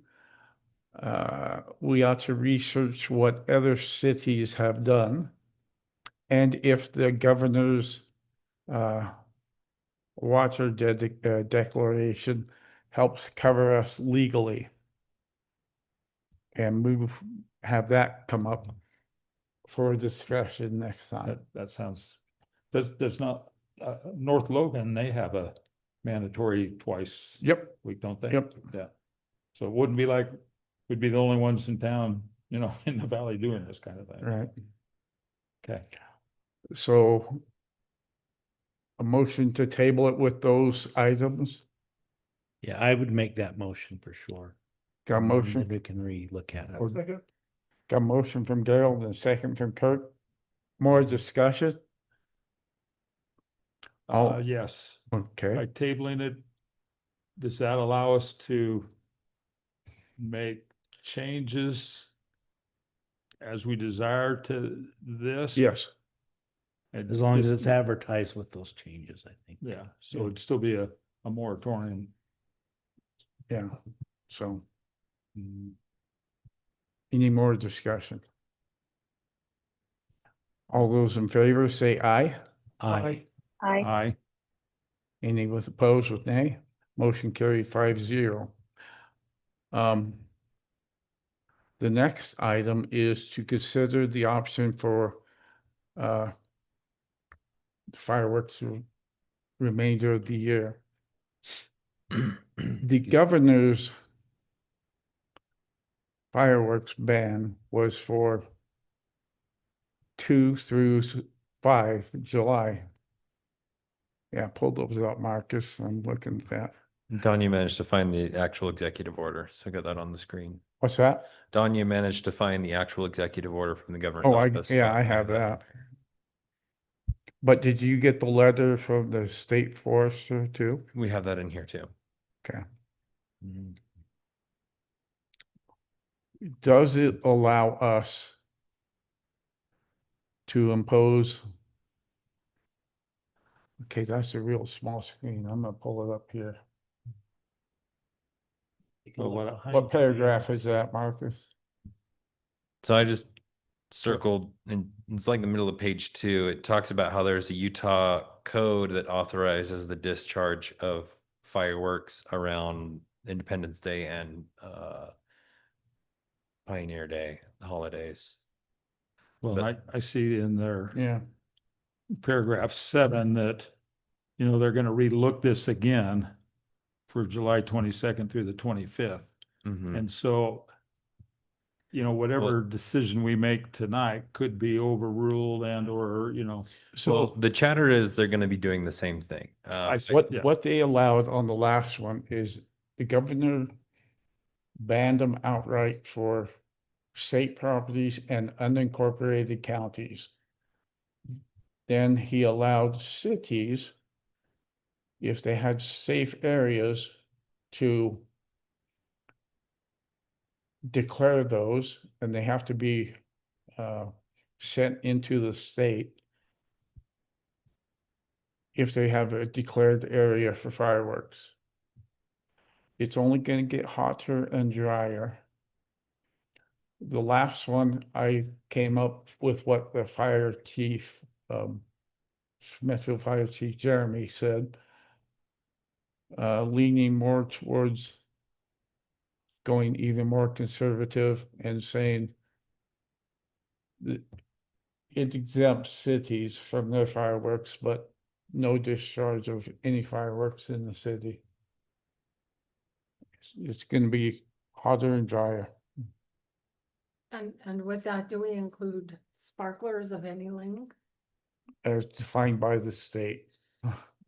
C: We ought to research what other cities have done. And if the governor's water declaration helps cover us legally. And have that come up for discussion next time.
A: that sounds, that's not, North Logan, they have a mandatory twice
C: Yep,
A: a week, don't they?
C: Yep.
A: Yeah. So it wouldn't be like, we'd be the only ones in town, in the valley doing this kind of thing.
C: right.
A: Okay.
C: So a motion to table it with those items.
B: Yeah, I would make that motion for sure.
C: Got a
B: And then
C: motion,
B: we can re-look at it.
C: got a motion from Gerald and a second from Kirk. More discussion? All,
A: Yes,
C: okay.
A: by tabling it, does that allow us to make changes as we desire to this?
C: Yes,
A: And
B: As long as
A: this-
B: it's advertised with those changes, I think.
A: Yeah, so it'd still be a moratorium.
C: yeah, so. Any more discussion? All those in favor say aye.
B: Aye.
A: Aye.
C: Any with opposed with nay? Motion carried 5-0. The next item is to consider the option for fireworks the remainder of the year. The governor's fireworks ban was for 2 through 5 July. Yeah, pull those up, Marcus. I'm looking at that.
H: Don, you managed to find the actual executive order, so I got that on the screen.
C: What's that?
H: Don, you managed to find the actual executive order from the governor's
C: Oh,
H: office.
C: yeah, I have that. But did you get the letter from the state forester too?
H: We have that in here too.
C: Okay.
B: Mhm.
C: Does it allow us to impose? Okay, that's a real small screen. I'm gonna pull it up here.
A: Well,
C: What paragraph is that, Marcus?
H: So I just circled, and it's like the middle of page 2. It talks about how there's a Utah code that authorizes the discharge of fireworks around Independence Day and Pioneer Day, the holidays.
A: Well, I see in their
C: Yeah,
A: paragraph 7 that, they're gonna relook this again for July 22nd through the 25th.
H: Mhm.
A: And so, whatever decision we make tonight could be overruled and or,
H: Well,
C: so
H: the chatter is they're going to be doing the same thing.
A: yeah.
C: what they allowed on the last one is the governor banned them outright for state properties and unincorporated counties. Then he allowed cities, if they had safe areas, to declare those, and they have to be sent into the state if they have a declared area for fireworks. It's only going to get hotter and drier. The last one, I came up with what the fire chief, Smithfield Fire Chief Jeremy said, leaning more towards going even more conservative and saying that it exempts cities from their fireworks, but no discharge of any fireworks in the city. It's going to be hotter and drier.
F: And with that, do we include sparklers of any length?
C: As defined by the state.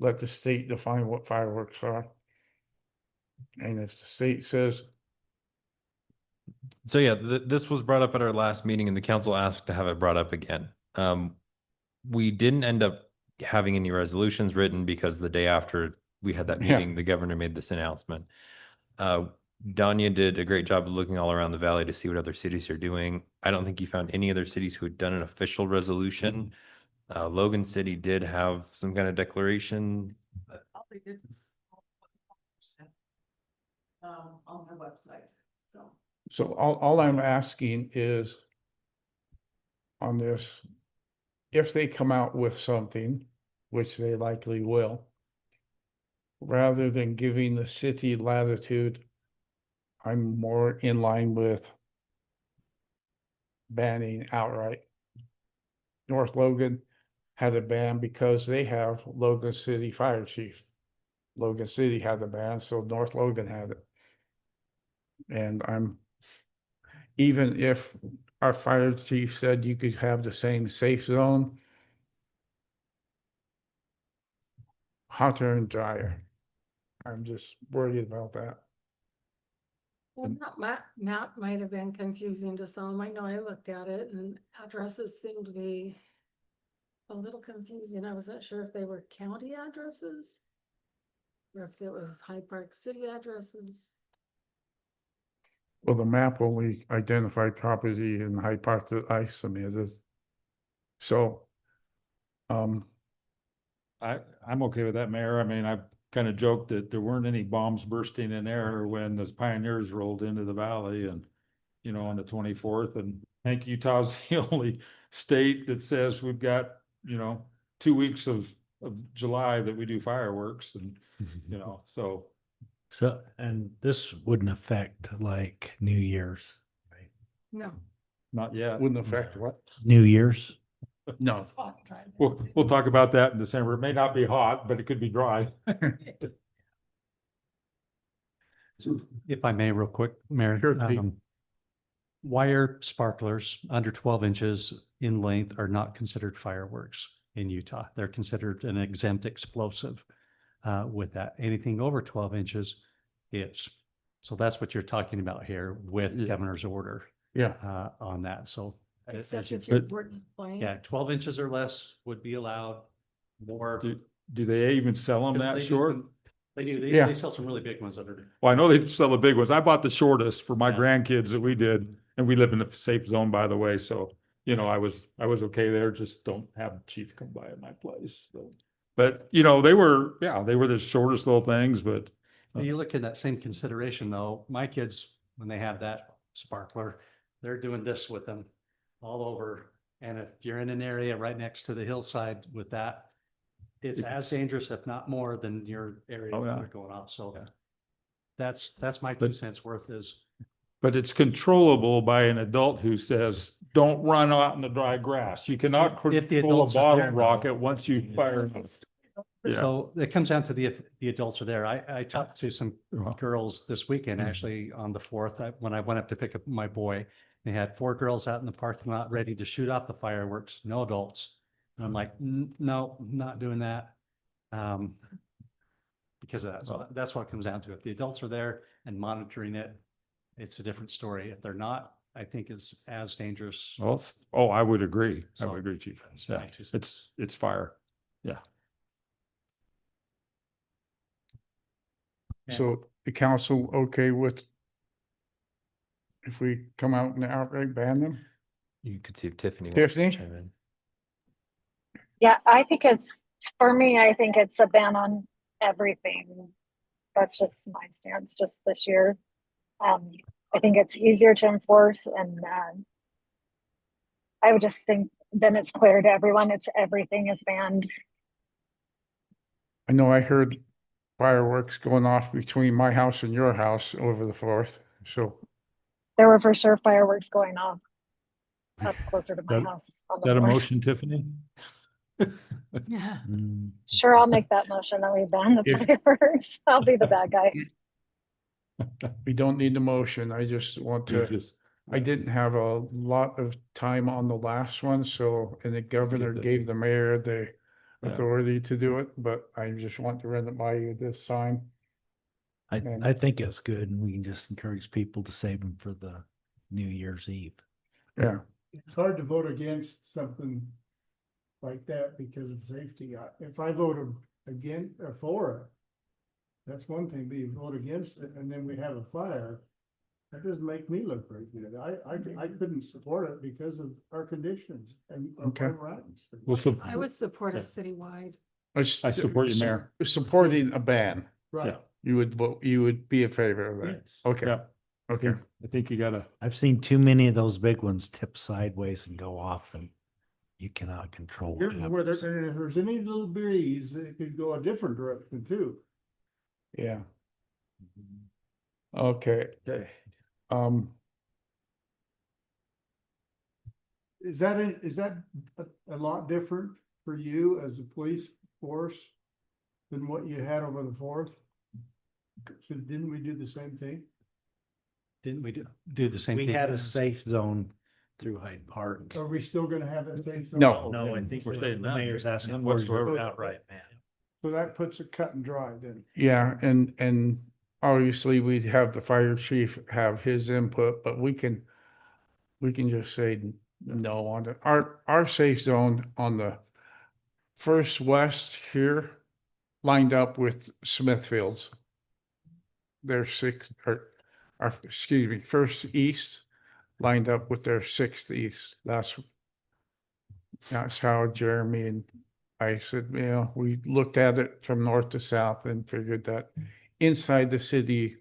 C: Let the state define what fireworks are. And if the state says,
H: So yeah, this was brought up at our last meeting and the council asked to have it brought up again. We didn't end up having any resolutions written because the day after we had that
C: Yeah.
H: meeting, the governor made this announcement. Danya did a great job of looking all around the valley to see what other cities are doing. I don't think you found any other cities who had done an official resolution. Logan City did have some kind of declaration.
F: On their website, so.
C: so all I'm asking is on this, if they come out with something, which they likely will, rather than giving the city latitude, I'm more in line with banning outright. North Logan had a ban because they have Logan City Fire Chief. Logan City had the ban, so North Logan had it. And even if our fire chief said you could have the same safe zone, hotter and drier. I'm just worried about that.
F: Well, that map might have been confusing to some. I know I looked at it and addresses seemed to be a little confusing. I wasn't sure if they were county addresses or if it was Hyde Park City addresses.
C: Well, the map only identified property in Hyde Park that I submitted. So,
A: I'm okay with that, Mayor. I mean, I've kind of joked that there weren't any bombs bursting in air when those pioneers rolled into the valley and, you know, on the 24th. And I think Utah's the only state that says we've got, you know, 2 weeks of July that we do fireworks and, you know, so.
B: So, and this wouldn't affect like New Year's, right?
F: No.
A: Not yet.
C: wouldn't affect what?
B: New Year's.
C: No.
A: We'll talk about that in December. It may not be hot, but it could be dry.
I: If I may, real quick, Mayor.
C: Sure thing.
I: Wire sparklers under 12 inches in length are not considered fireworks in Utah. They're considered an exempt explosive with that. Anything over 12 inches is. So that's what you're talking about here with governor's order
C: Yeah.
I: on that. So
F: Except
I: you-
F: if you're
A: but-
F: boarding plane.
I: yeah, 12 inches or less would be allowed. More.
A: Do they even sell them that
I: They do
A: short?
I: some- They do.
C: Yeah.
I: They sell some really big ones that are.
A: Well, I know they sell the big ones. I bought the shortest for my
I: Yeah.
A: grandkids that we did, and we live in a safe zone, by the way, so, you know, I was okay there, just don't have the chief come by at my place, so. But, you know, they were the shortest little things, but.
I: You look at that same consideration though, my kids, when they have that sparkler, they're doing this with them all over. And if you're in an area right next to the hillside with that, it's as dangerous, if not more, than your area
A: Oh,
I: when
A: yeah.
I: they're going off. So
A: Yeah.
I: that's my
A: But-
I: 2 cents worth is.
A: But it's controllable by an adult who says, don't run out in the dry grass. You cannot
I: If the
A: control a
I: adults are
A: bottle
I: there, though.
A: rocket once you fire. it. Yeah.
I: So it comes down to if the adults are there. I talked to some
A: Uh-huh.
I: girls this weekend,
A: Mhm.
I: actually on the 4th, when I went up to pick up my boy. They had 4 girls out in the parking lot ready to shoot off the fireworks, no adults. And I'm like, no, I'm not doing that. Because of that. So that's what it comes down to. If the adults are there and monitoring it, it's a different story. If they're not, I think is as dangerous.
A: Well, oh, I would agree. I
I: So-
A: would agree, Chief. Yeah,
I: I just-
A: it's fire. Yeah.
C: So the council okay with if we come out and outright ban them?
H: You could see if Tiffany wants to
C: Tiffany?
H: chime in.
J: Yeah, I think it's, for me, I think it's a ban on everything. That's just my stance just this year. I think it's easier to enforce and, I would just think then it's clear to everyone, it's everything is banned.
C: I know I heard fireworks going off between my house and your house over the 4th, so.
J: There were for sure fireworks going off up closer to my
A: That-
J: house. On
A: Is
J: the
A: that a
J: 4th.
A: motion, Tiffany?
F: Yeah.
B: Mm,
J: Sure, I'll make that motion that we ban the
C: If-
J: fireworks. I'll be the bad guy.
C: We don't need the motion. I just want
A: You
C: to,
A: just-
C: I didn't have a lot of time on the last one, so, and the governor
A: that.
C: gave the mayor the
A: Yeah.
C: authority to do it, but I just want to run it by you this time. And-
B: I think it's good, and we can just encourage people to save them for the New Year's Eve.
C: Yeah,
D: It's hard to vote against something like that because of safety. If I voted again or for it, that's one thing, but you vote against it and then we have a fire. That doesn't make me look very good. I couldn't support it because of our conditions and of
C: Okay.
D: our rights.
A: Well, so,
F: I would support a
A: Yeah.
F: citywide.
A: I support you, Mayor.
C: Supporting a ban,
D: Right.
A: Yeah.
C: you would vote, you would be in favor of that?
D: Yes.
C: Okay,
A: Yeah, I
C: okay.
A: think, I think you gotta,
B: I've seen too many of those big ones tip sideways and go off, and you cannot control what
D: Here's where
B: happens.
D: if there's any little breeze, it could go a different direction too.
C: Yeah. Okay,
A: okay.
D: Is that a lot different for you as a police force than what you had over the 4th? So didn't we do the same thing?
I: Didn't we do the same
B: We
I: thing?
B: had a safe zone through Hyde Park.
D: Are we still gonna have that same? zone?
C: No.
B: No, I think
A: We're
B: the
A: saying that.
B: mayor's asking
A: None
B: for
A: whatsoever.
B: it outright, man.
D: So that puts it cut and dry then.
C: yeah, and obviously we'd have the fire chief have his input, but we can just say no on it. Our safe zone on the first west here lined up with Smithfield's. Their excuse me, first east lined up with their 6th east. That's how Jeremy and I said, you know, we looked at it from north to south and figured that inside the city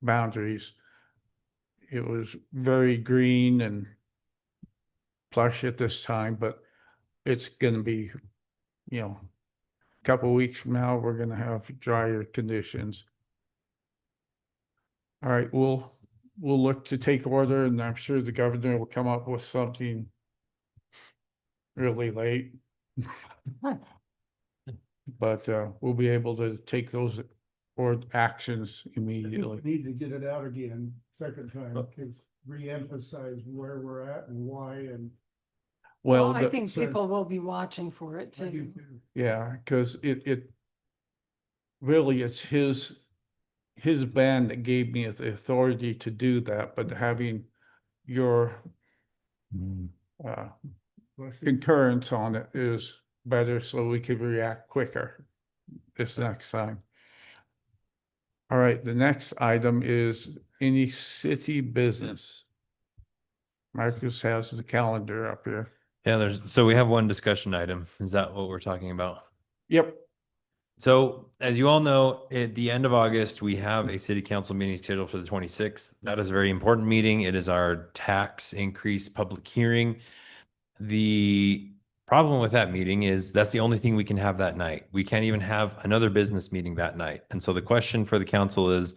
C: boundaries, it was very green and plush at this time, but it's gonna be, you know, a couple of weeks from now, we're gonna have drier conditions. All right, we'll look to take order, and I'm sure the governor will come up with something really late. But we'll be able to take those or actions
D: I think we
C: immediately.
D: need to get it out again, second time, because re-emphasize where we're at and why and.
C: Well,
F: I
C: the-
F: think
D: so-
F: people will be watching for it
D: I do
F: too.
D: too.
C: yeah, because it really, it's his band that gave me the authority to do that, but having your
B: Mm.
D: Blessings.
C: concurrence on it is better, so we can react quicker this next time. All right, the next item is any city business. Marcus has the calendar up here.
H: Yeah, so we have one discussion item. Is that what we're talking about?
C: Yep,
H: So as you all know, at the end of August, we have a city council meeting scheduled for the 26th. That is a very important meeting. It is our tax increase public hearing. The problem with that meeting is that's the only thing we can have that night. We can't even have another business meeting that night. And so the question for the council is,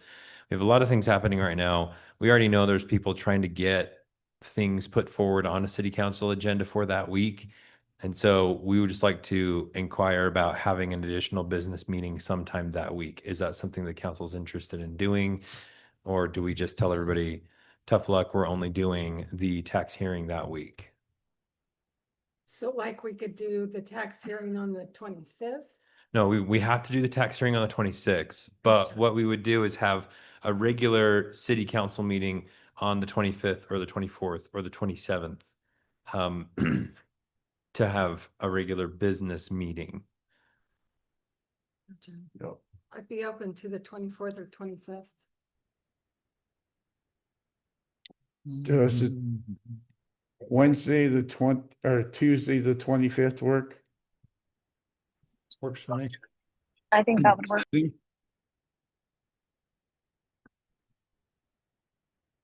H: we have a lot of things happening right now. We already know there's people trying to get things put forward on a city council agenda for that week. And so we would just like to inquire about having an additional business meeting sometime that week. Is that something the council's interested in doing? Or do we just tell everybody, tough luck, we're only doing the tax hearing that week?
F: So like we could do the tax hearing on the 25th.
H: No, we have to do the tax hearing on the 26th, but what we would do is have a regular city council meeting on the 25th or the 24th or the 27th um, to have a regular business meeting.
C: Yep.
F: I'd be open to the 24th or 25th.
C: Does it Wednesday, the 20, or Tuesday, the 25th work?
A: Works for me.
J: I think that would work.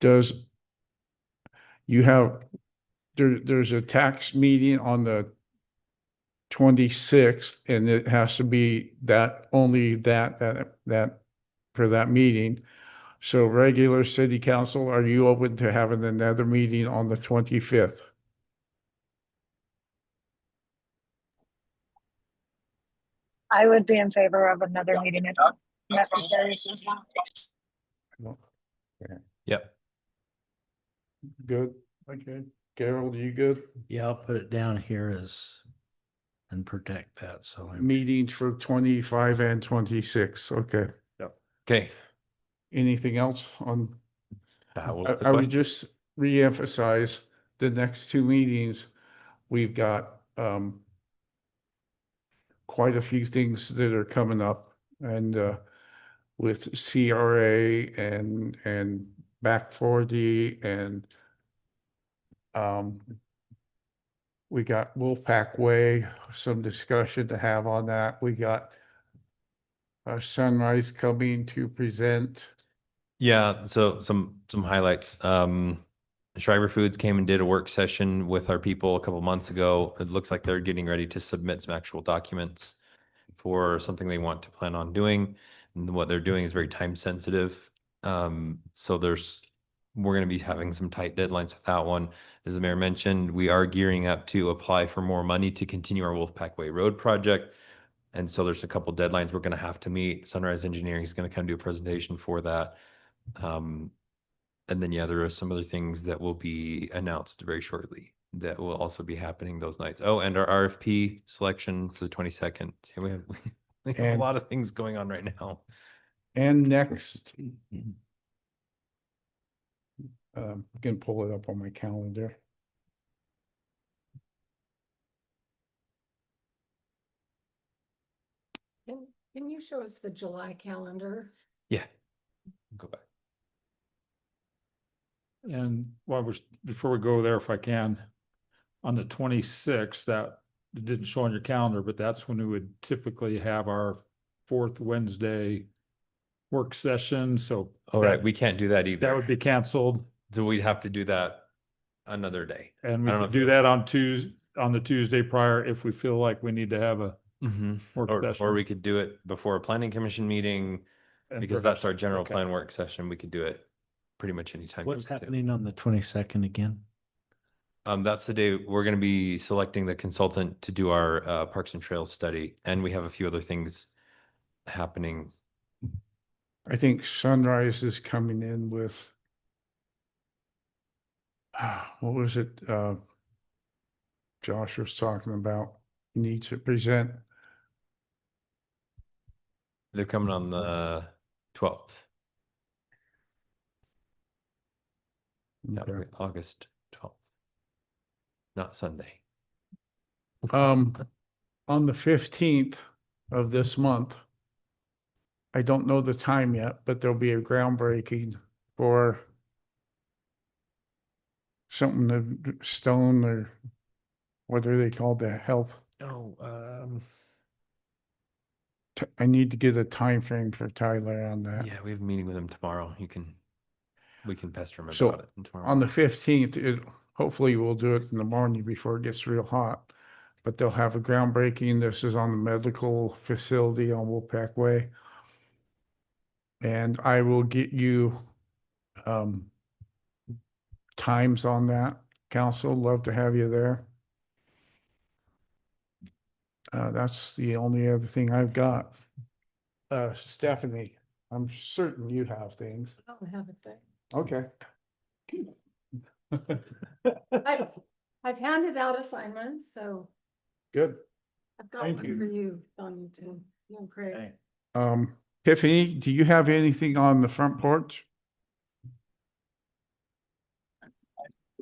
C: Does you have, there's a tax meeting on the 26th, and it has to be that, only that for that meeting. So regular city council, are you open to having another meeting on the 25th?
J: I would be in favor of another meeting if necessary.
H: Yep.
C: Good, okay. Carol, you good?
B: Yeah, I'll put it down here as and protect that. So I'm
C: Meetings for 25 and 26, okay.
H: Okay.
C: Anything else on?
H: That was the
C: I would
H: question.
C: just reemphasize the next two meetings. We've got quite a few things that are coming up, and with CRA and back 4D, and we got Wolfpack Way, some discussion to have on that. We got Sunrise coming to present.
H: Yeah, so some highlights. Schreiber Foods came and did a work session with our people a couple months ago. It looks like they're getting ready to submit some actual documents for something they want to plan on doing. And what they're doing is very time sensitive. So we're going to be having some tight deadlines with that one. As the mayor mentioned, we are gearing up to apply for more money to continue our Wolfpack Way Road project. And so there's a couple deadlines we're going to have to meet. Sunrise Engineering is going to come do a presentation for that. And then, yeah, there are some other things that will be announced very shortly that will also be happening those nights. Oh, and our RFP selection for the 22nd. Yeah, we have a
C: And-
H: lot of things going on right now.
C: And next, can pull it up on my calendar.
F: Can you show us the July calendar?
H: Yeah. Go back.
A: And before we go there, if I can, on the 26th, that it didn't show on your calendar, but that's when we would typically have our fourth Wednesday work session. So
H: All right. We can't do that either.
A: that would be canceled,
H: So we'd have to do that another day.
A: and we
H: I don't know
A: could
H: if
A: do that on the Tuesday prior if we feel like we need to have a work
H: Or
A: session.
H: we could do it before a planning commission meeting,
A: and
H: because that's
A: perhaps-
H: our general
A: okay.
H: plan work session. We could do it pretty much anytime.
B: what's
H: you want to.
B: happening on the 22nd again?
H: That's the day we're going to be selecting the consultant to do our Parks and Trails study, and we have a few other things happening.
C: I think Sunrise is coming in with, what was it, Josh was talking about, needs to present.
H: They're coming on the 12th. Yeah,
C: Okay.
H: August 12th, not Sunday.
C: On the 15th of this month, I don't know the time yet, but there'll be a groundbreaking for something to stone, or what are they called, the health.
H: Oh,
C: I need to get a time frame for Tyler on that.
H: yeah, we have a meeting with him tomorrow. We can pester him
C: So,
H: about it tomorrow.
C: On the 15th, hopefully we'll do it in the morning before it gets real hot. But they'll have a groundbreaking. This is on the medical facility on Wolfpack Way. And I will get you times on that. Council, love to have you there. That's the only other thing I've got. Stephanie, I'm certain you have things.
F: I don't have a thing.
C: Okay.
F: I've handed out assignments, so
C: Good.
F: I've got
C: Thank
F: one
C: you.
F: for you, Donington, you and Craig.
C: Tiffany, do you have anything on the front porch?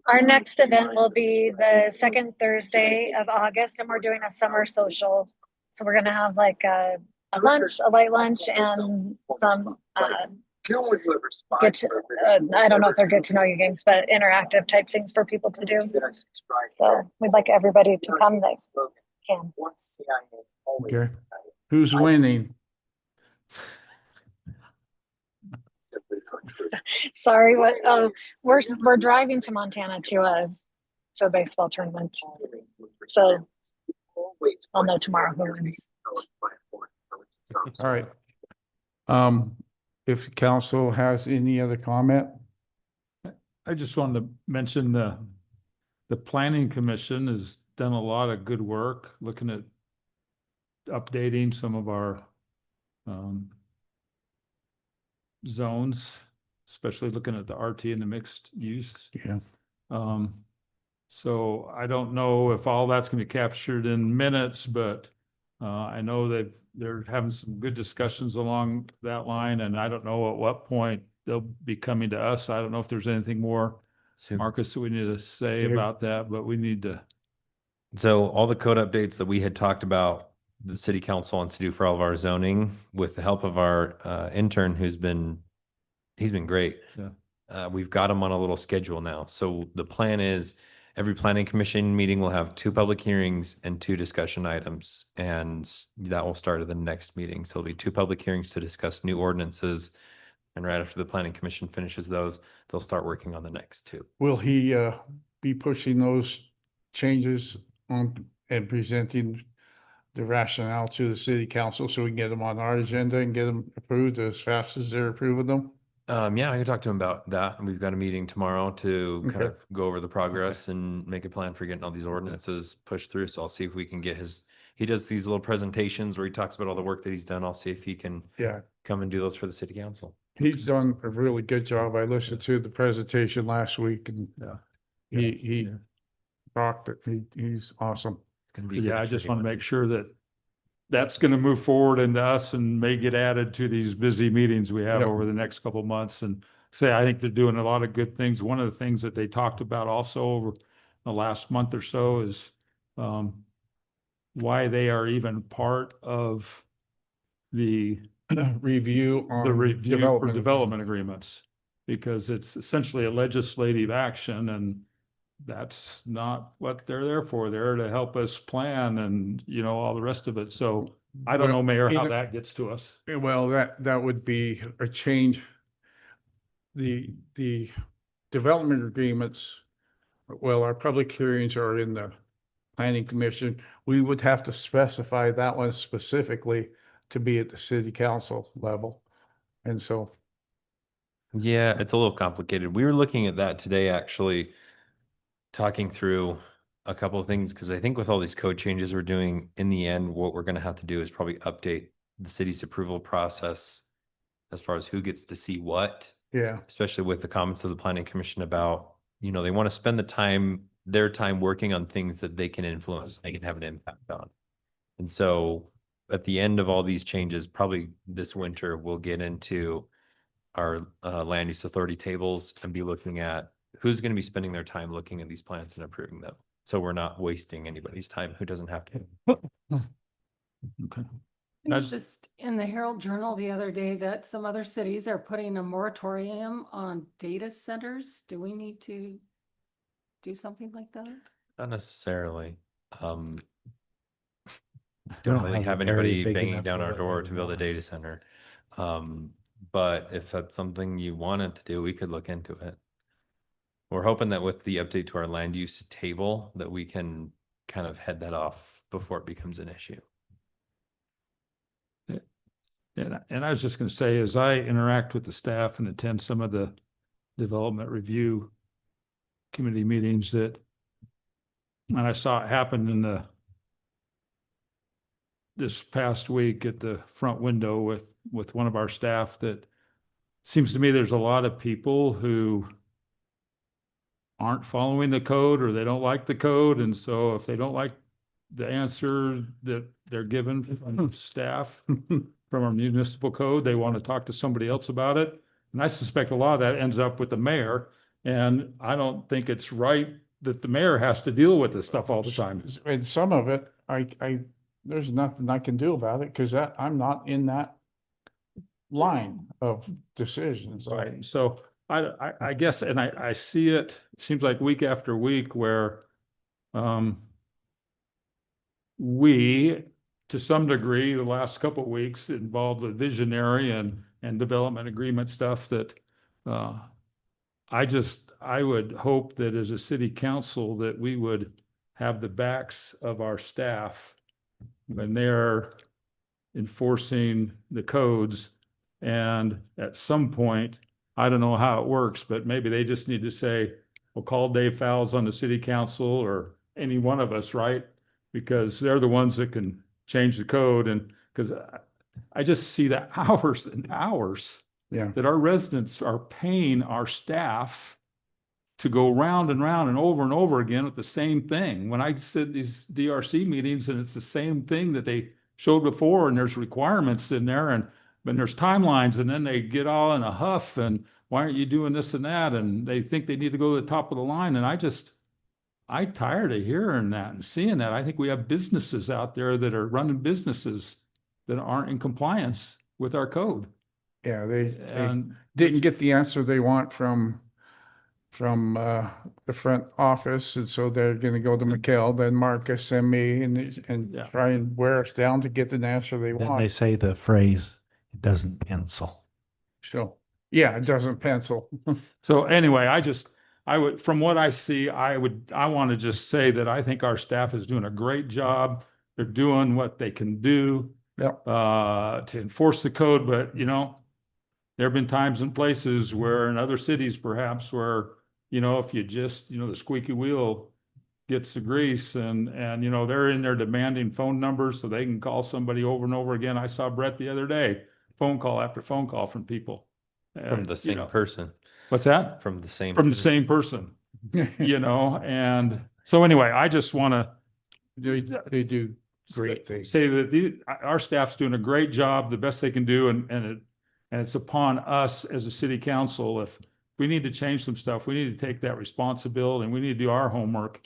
J: Our next event will be the second Thursday of August, and we're doing a summer social. So we're gonna have like a lunch, a light lunch, and some I don't know if they're get to know you games, but interactive type things for people to do. So we'd like everybody to come that can.
C: Okay. Who's winning?
J: Sorry, what? Oh, we're driving to Montana to a baseball tournament. So I'll know tomorrow who wins.
C: All right. If the council has any other comment?
A: I just wanted to mention the planning commission has done a lot of good work looking at updating some of our zones, especially looking at the RT and the mixed use.
C: Yeah.
A: So I don't know if all that's gonna be captured in minutes, but I know they're having some good discussions along that line, and I don't know at what point they'll be coming to us. I don't know if there's anything more,
H: So,
A: Marcus, that we need to say
C: Yeah.
A: about that, but we need to.
H: so all the code updates that we had talked about, the city council wants to do for all of our zoning with the help of our intern he's been great.
A: Yeah.
H: We've got him on a little schedule now. So the plan is every planning commission meeting will have 2 public hearings and 2 discussion items. And that will start at the next meeting. So there'll be 2 public hearings to discuss new ordinances. And right after the planning commission finishes those, they'll start working on the next 2.
C: Will he be pushing those changes on and presenting the rationale to the city council so we can get them on our agenda and get them approved as fast as they're approving them?
H: Yeah, I can talk to him about that. And we've got a meeting tomorrow to kind
C: Okay.
H: of go over the progress and make a plan for getting all these ordinances pushed through. So I'll see if we can get he does these little presentations where he talks about all the work that he's done. I'll see if he can
C: Yeah,
H: come and do those for the city council.
C: he's done a really good job. I listened to the presentation last week and
A: Yeah.
C: he rocked it. He's awesome.
H: It's gonna be a good
A: Yeah, I just want to
H: exciting
A: make sure that that's going to move forward into us and may get added to these busy meetings we have
C: Yep.
A: over the next couple of months. And say, I think they're doing a lot of good things. One of the things that they talked about also over the last month or so is why they are even part of the
C: Review on
A: review for
C: development.
A: development agreements. Because it's essentially a legislative action, and that's not what they're there for. They're to help us plan and, all the rest of it. So I don't
C: Well,
A: know, Mayor, how
C: either-
A: that gets to us.
C: Well, that would be a change. The development agreements, well, our public hearings are in the planning commission. We would have to specify that one specifically to be at the city council level. And so,
H: Yeah, it's a little complicated. We were looking at that today, actually, talking through a couple of things, because I think with all these code changes we're doing, in the end, what we're going to have to do is probably update the city's approval process as far as who gets to see what,
C: yeah,
H: especially with the comments of the planning commission about, they want to spend their time working on things that they can influence, they can have an impact on. And so at the end of all these changes, probably this winter, we'll get into our land use authority tables and be looking at who's going to be spending their time looking at these plans and approving them. So we're not wasting anybody's time who doesn't have to.
A: Okay.
F: I
A: That's-
F: just in the Herald Journal the other day that some other cities are putting a moratorium on data centers. Do we need to do something like that?
H: Not necessarily.
B: We
H: Don't
B: don't
H: really
B: have
H: have
B: an area
H: anybody
B: big
H: banging
B: enough
H: down
B: for
H: our
B: what
H: door
B: they
H: to build a
B: want.
H: data center. But if that's something you wanted to do, we could look into it. We're hoping that with the update to our land use table, that we can kind of head that off before it becomes an issue.
A: And I was just going to say, as I interact with the staff and attend some of the development review committee meetings and I saw it happen in this past week at the front window with one of our staff, that seems to me there's a lot of people who aren't following the code or they don't like the code. And so if they don't like the answer that they're given from staff, from our municipal code, they want to talk to somebody else about it. And I suspect a lot of that ends up with the mayor And I don't think it's right that the mayor has to deal with this stuff all the time.
C: And some of it, there's nothing I can do about it because I'm not in that line of decisions.
A: Right, so I guess, and I see it seems like week after week where we, to some degree, the last couple of weeks involved the visionary and development agreement stuff that I would hope that as a city council that we would have the backs of our staff when they're enforcing the codes. And at some point, I don't know how it works, but maybe they just need to say, well, call Dave Fowles on the city council or any one of us, right? Because they're the ones that can change the code. And because I just see the hours and hours
C: Yeah.
A: that our residents are paying our staff to go round and round and over again with the same thing. When I sit in these DRC meetings and it's the same thing that they showed before and there's requirements in there and there's timelines and then they get all in a huff and why aren't you doing this and that? And they think they need to go to the top of the line. And I'm tired of hearing that and seeing that. I think we have businesses out there that are running businesses that aren't in compliance with our code.
C: Yeah, they
A: And
C: didn't get the answer they want from the front office, and so they're gonna go to McKell, then Marcus and me, and
A: Yeah.
C: try and wear us down to get the answer they
B: Then they
C: want.
B: say the phrase, it doesn't pencil.
C: So, yeah, it doesn't pencil.
A: so anyway, I would, from what I see, I want to just say that I think our staff is doing a great job. They're doing what they can do
C: Yep.
A: to enforce the code, but there have been times and places where in other cities perhaps where, if you just, the squeaky wheel gets the grease and they're in there demanding phone numbers so they can call somebody over and over again. I saw Brett the other day, phone call after phone call from people.
H: From the same person.
A: What's that?
H: From the same.
A: From the
H: person.
A: same person, and so anyway, I just want to
C: They do great things.
A: say that our staff's doing a great job, the best they can do, and it's upon us as a city council. If we need to change some stuff, we need to take that responsibility and we need to do our homework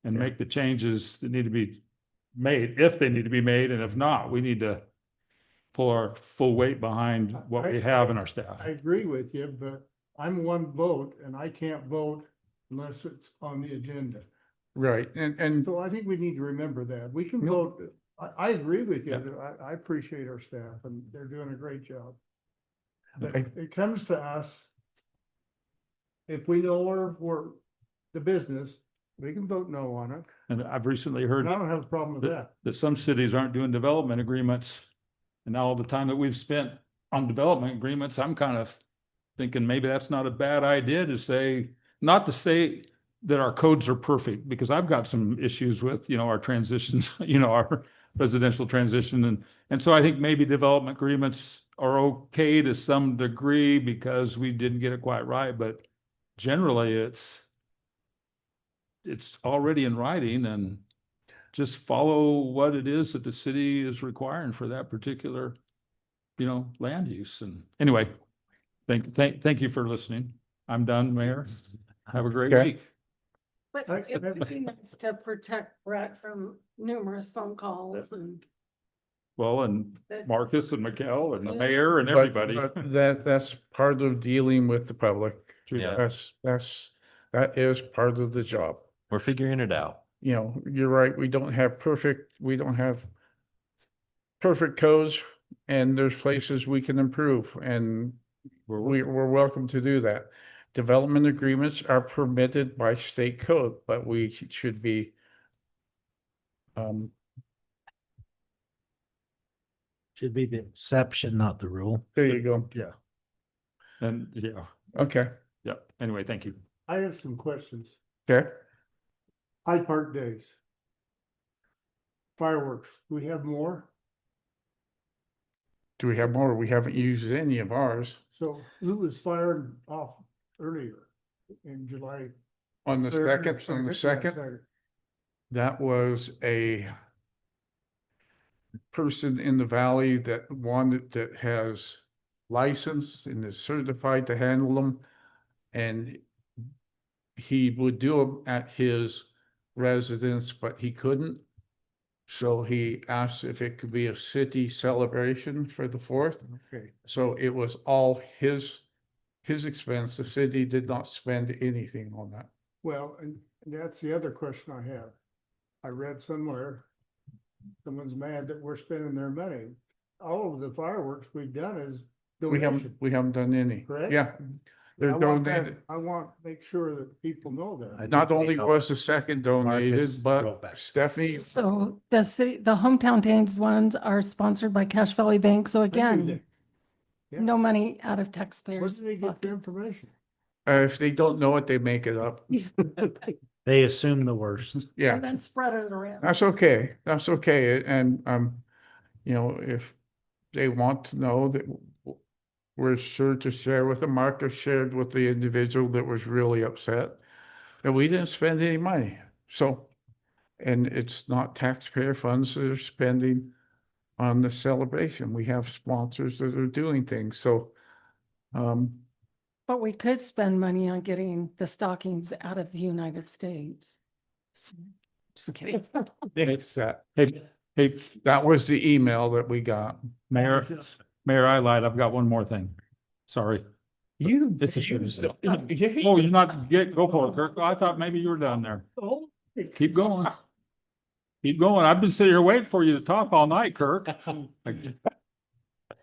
A: and make the changes that need to be made, if they need to be made, and if not, we need to pull our full weight behind what we have in our staff.
D: I agree with you, but I'm one vote and I can't vote unless it's on the agenda.
C: Right, and
D: So I think we need to remember that. We can vote, I agree with you.
A: Yeah.
D: I appreciate our staff and they're doing a great job. But
C: I-
D: it comes to us. If we know we're the business, we can vote no on it.
A: And I've recently heard
D: And I don't have a problem with that.
A: that some cities aren't doing development agreements. And now all the time that we've spent on development agreements, I'm kind of thinking maybe that's not a bad idea to say, not to say that our codes are perfect, because I've got some issues with, our transitions, our residential transition. And so I think maybe development agreements are okay to some degree because we didn't get it quite right, but generally it's already in writing and just follow what it is that the city is requiring for that particular, land use. And anyway, thank you for listening. I'm done, Mayor. Have a great
C: Okay.
A: week.
F: But it would be nice to protect Brett from numerous phone calls and.
A: Well, and
F: that's-
A: Marcus and Mikkel and the
F: Yeah.
A: mayor and
C: but-
A: everybody.
C: but that's part of dealing with the public.
A: True
H: Yeah.
A: that.
C: That is part of the job.
H: We're figuring it out.
C: You're right, we don't have perfect codes, and there's places we can improve, and we're welcome to do that. Development agreements are permitted by state code, but we should be
B: Should be the exception, not the rule.
C: there you go.
A: Yeah. And yeah,
C: Okay,
A: anyway, thank you.
D: I have some questions.
C: okay.
D: Hyde Park Days. Fireworks, do we have more?
C: Do we have more? We haven't used any of ours
D: So who was fired off earlier in July?
C: on the
D: 3rd or
C: second, on the
D: Yeah,
C: second. That was a person in the valley that has license and is certified to handle them. And he would do them at his residence, but he couldn't. So he asked if it could be a city celebration for the 4th.
D: Okay,
C: So it was all his expense. The city did not spend anything on that.
D: well, and that's the other question I have. I read somewhere, someone's mad that we're spending their money. All of the fireworks we've done is donation.
C: We haven't done any.
D: Correct?
C: Yeah. They're
D: I want that,
C: donated.
D: I want to make sure that people know that.
C: Not only was the second
B: Marcus
C: donated, but
B: Roback.
C: Stephanie,
F: So the city, the Hometown Danes ones are sponsored by Cache Valley Bank. So
D: When do
F: again,
D: they- Yeah.
F: no money out of
D: Where
F: taxpayers'
D: do they get their
F: pocket.
D: information?
C: if they don't know it, they make it up.
B: They assume the worst.
C: Yeah.
F: And then spread it around.
C: That's okay. That's okay. And, you know, if they want to know that we're sure to share with them. Marcus shared with the individual that was really upset that we didn't spend any money. So, and it's not taxpayer funds that are spending on the celebration. We have sponsors that are doing things. So,
F: But we could spend money on getting the stockings out of the United States. Just kidding.
C: it's that,
A: Hey,
C: that was the email that we got.
A: Mayor, I lied. I've got one more thing. Sorry.
C: You.
A: It's a shame.
C: Oh,
A: Oh, you're not, go for it, Kirk. I thought maybe you were down there. Keep going. Keep going. I've been sitting here waiting for you to talk all night, Kirk.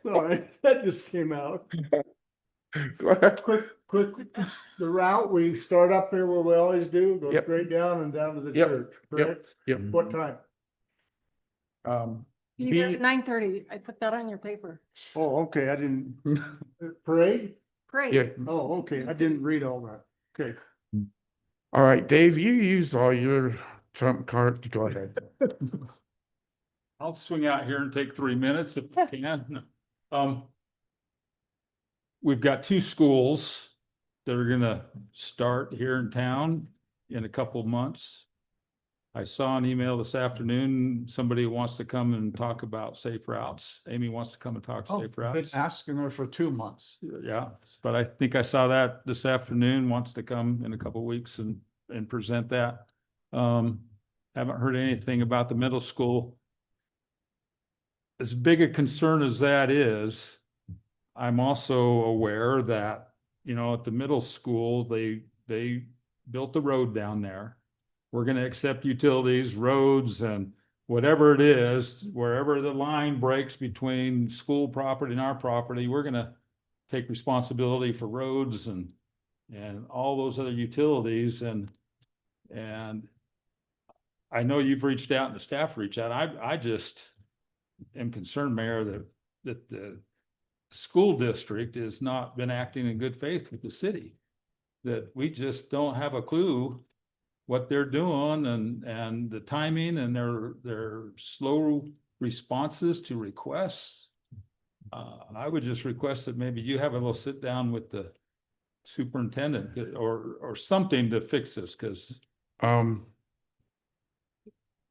D: Sorry, that just came out. Quick, the route, we start up here where we always do, go
C: Yep.
D: straight down and down to the
C: Yep.
D: church, correct?
C: Yep.
D: What time?
F: Be there
C: Be-
F: at 9:30. I put that on your paper.
D: Oh, okay, I didn't, parade?
F: Great.
C: Yeah.
D: Oh, okay, I didn't read all that. Okay.
C: All right, Dave, you used all your trump card. Go ahead.
A: I'll swing out here and take 3 minutes if I can. We've got 2 schools that are gonna start here in town in a couple of months. I saw an email this afternoon, somebody wants to come and talk about safe routes. Amy wants to come and talk
C: Oh,
A: safe
C: been
A: routes.
C: asking her for 2 months.
A: Yeah, but I think I saw that this afternoon, wants to come in a couple of weeks and present that. Haven't heard anything about the middle school. As big a concern as that is, I'm also aware that, you know, at the middle school, they built the road down there. We're gonna accept utilities, roads, and whatever it is, wherever the line breaks between school property and our property, we're gonna take responsibility for roads and all those other utilities and I know you've reached out and the staff reached out. I just am concerned, Mayor, that the school district has not been acting in good faith with the city. That we just don't have a clue what they're doing and the timing and their slow responses to requests. I would just request that maybe you have a little sit down with the superintendent or something to fix this, because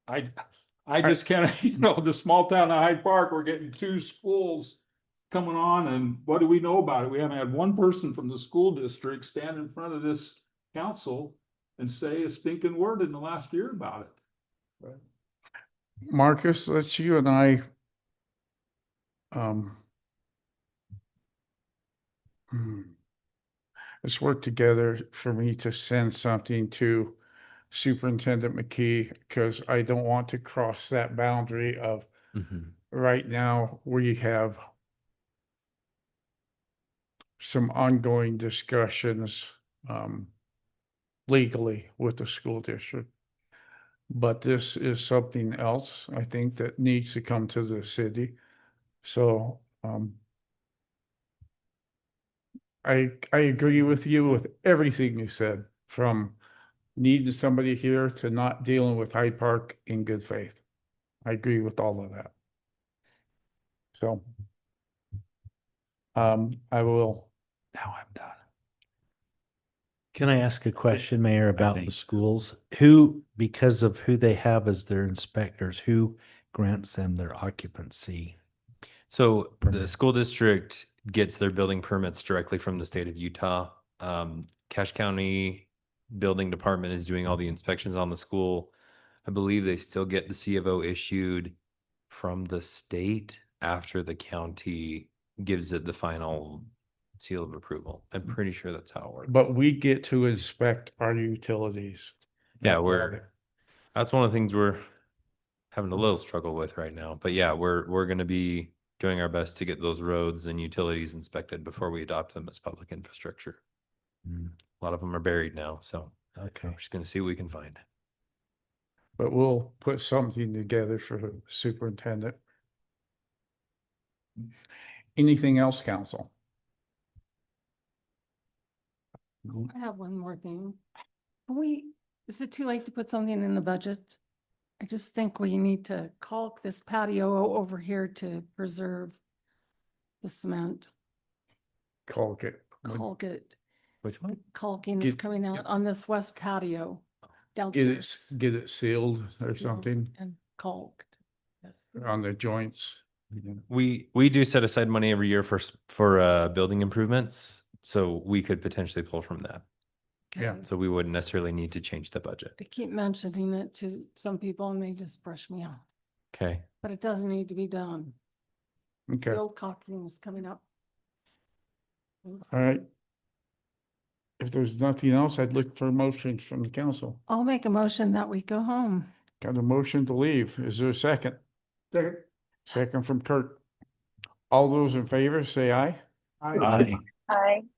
A: I just can't, you know, the small town of Hyde Park, we're getting 2 schools coming on, and what do we know about it? We haven't had one person from the school district stand in front of this council and say a stinking word in the last year about it.
C: Marcus, let's you and I let's work together for me to send something to Superintendent McKee, because I don't want to cross that boundary of right now we have some ongoing discussions legally with the school district. But this is something else, I think, that needs to come to the city. So I agree with you with everything you said, from needing somebody here to not dealing with Hyde Park in good faith. I agree with all of that. So I will.
B: Now I'm done. Can I ask a question, Mayor, about the schools? Who, because of who they have as their inspectors, who grants them their occupancy?
H: So the
B: Permit.
H: school district gets their building permits directly from the state of Utah. Cache County building department is doing all the inspections on the school. I believe they still get the C of O issued from the state after the county gives it the final seal of approval. I'm pretty sure that's how it works.
C: But we get to inspect our utilities.
H: Yeah,
C: not
H: that's one of the things we're having a little struggle with right now. But yeah, we're going to be doing our best to get those roads and utilities inspected before we adopt them as public infrastructure.
B: Mm,
H: A lot of them are buried now, so
B: Okay.
H: we're just going to see what we can find.
C: But we'll put something together for the superintendent. Anything else, council?
F: I have one more thing. Is it too late to put something in the budget? I just think we need to caulk this patio over here to preserve the cement,
C: Caulk it.
F: caulk it.
H: Which
F: The
H: one?
F: caulking is
C: Get-
F: coming out on this west patio
C: Get it,
F: downstairs.
C: get it sealed or
F: Sealed
C: something
F: And caulked. Yes.
C: on the joints.
H: We do set aside money every year for building improvements, so we could potentially pull from that.
C: Yeah.
F: Okay.
H: So we wouldn't necessarily need to change the budget.
F: I keep mentioning it to some people and they just brush me off,
H: Okay.
F: but it doesn't need to be done.
C: Okay,
F: The
C: all
F: old caulking is coming up.
C: right. If there's nothing else, I'd look for motions from the council.
F: I'll make a motion that we go home.
C: Got a motion to leave. Is there a second?
D: Second.
C: Second from Kurt. All those in favor, say aye.
D: I,
B: Aye.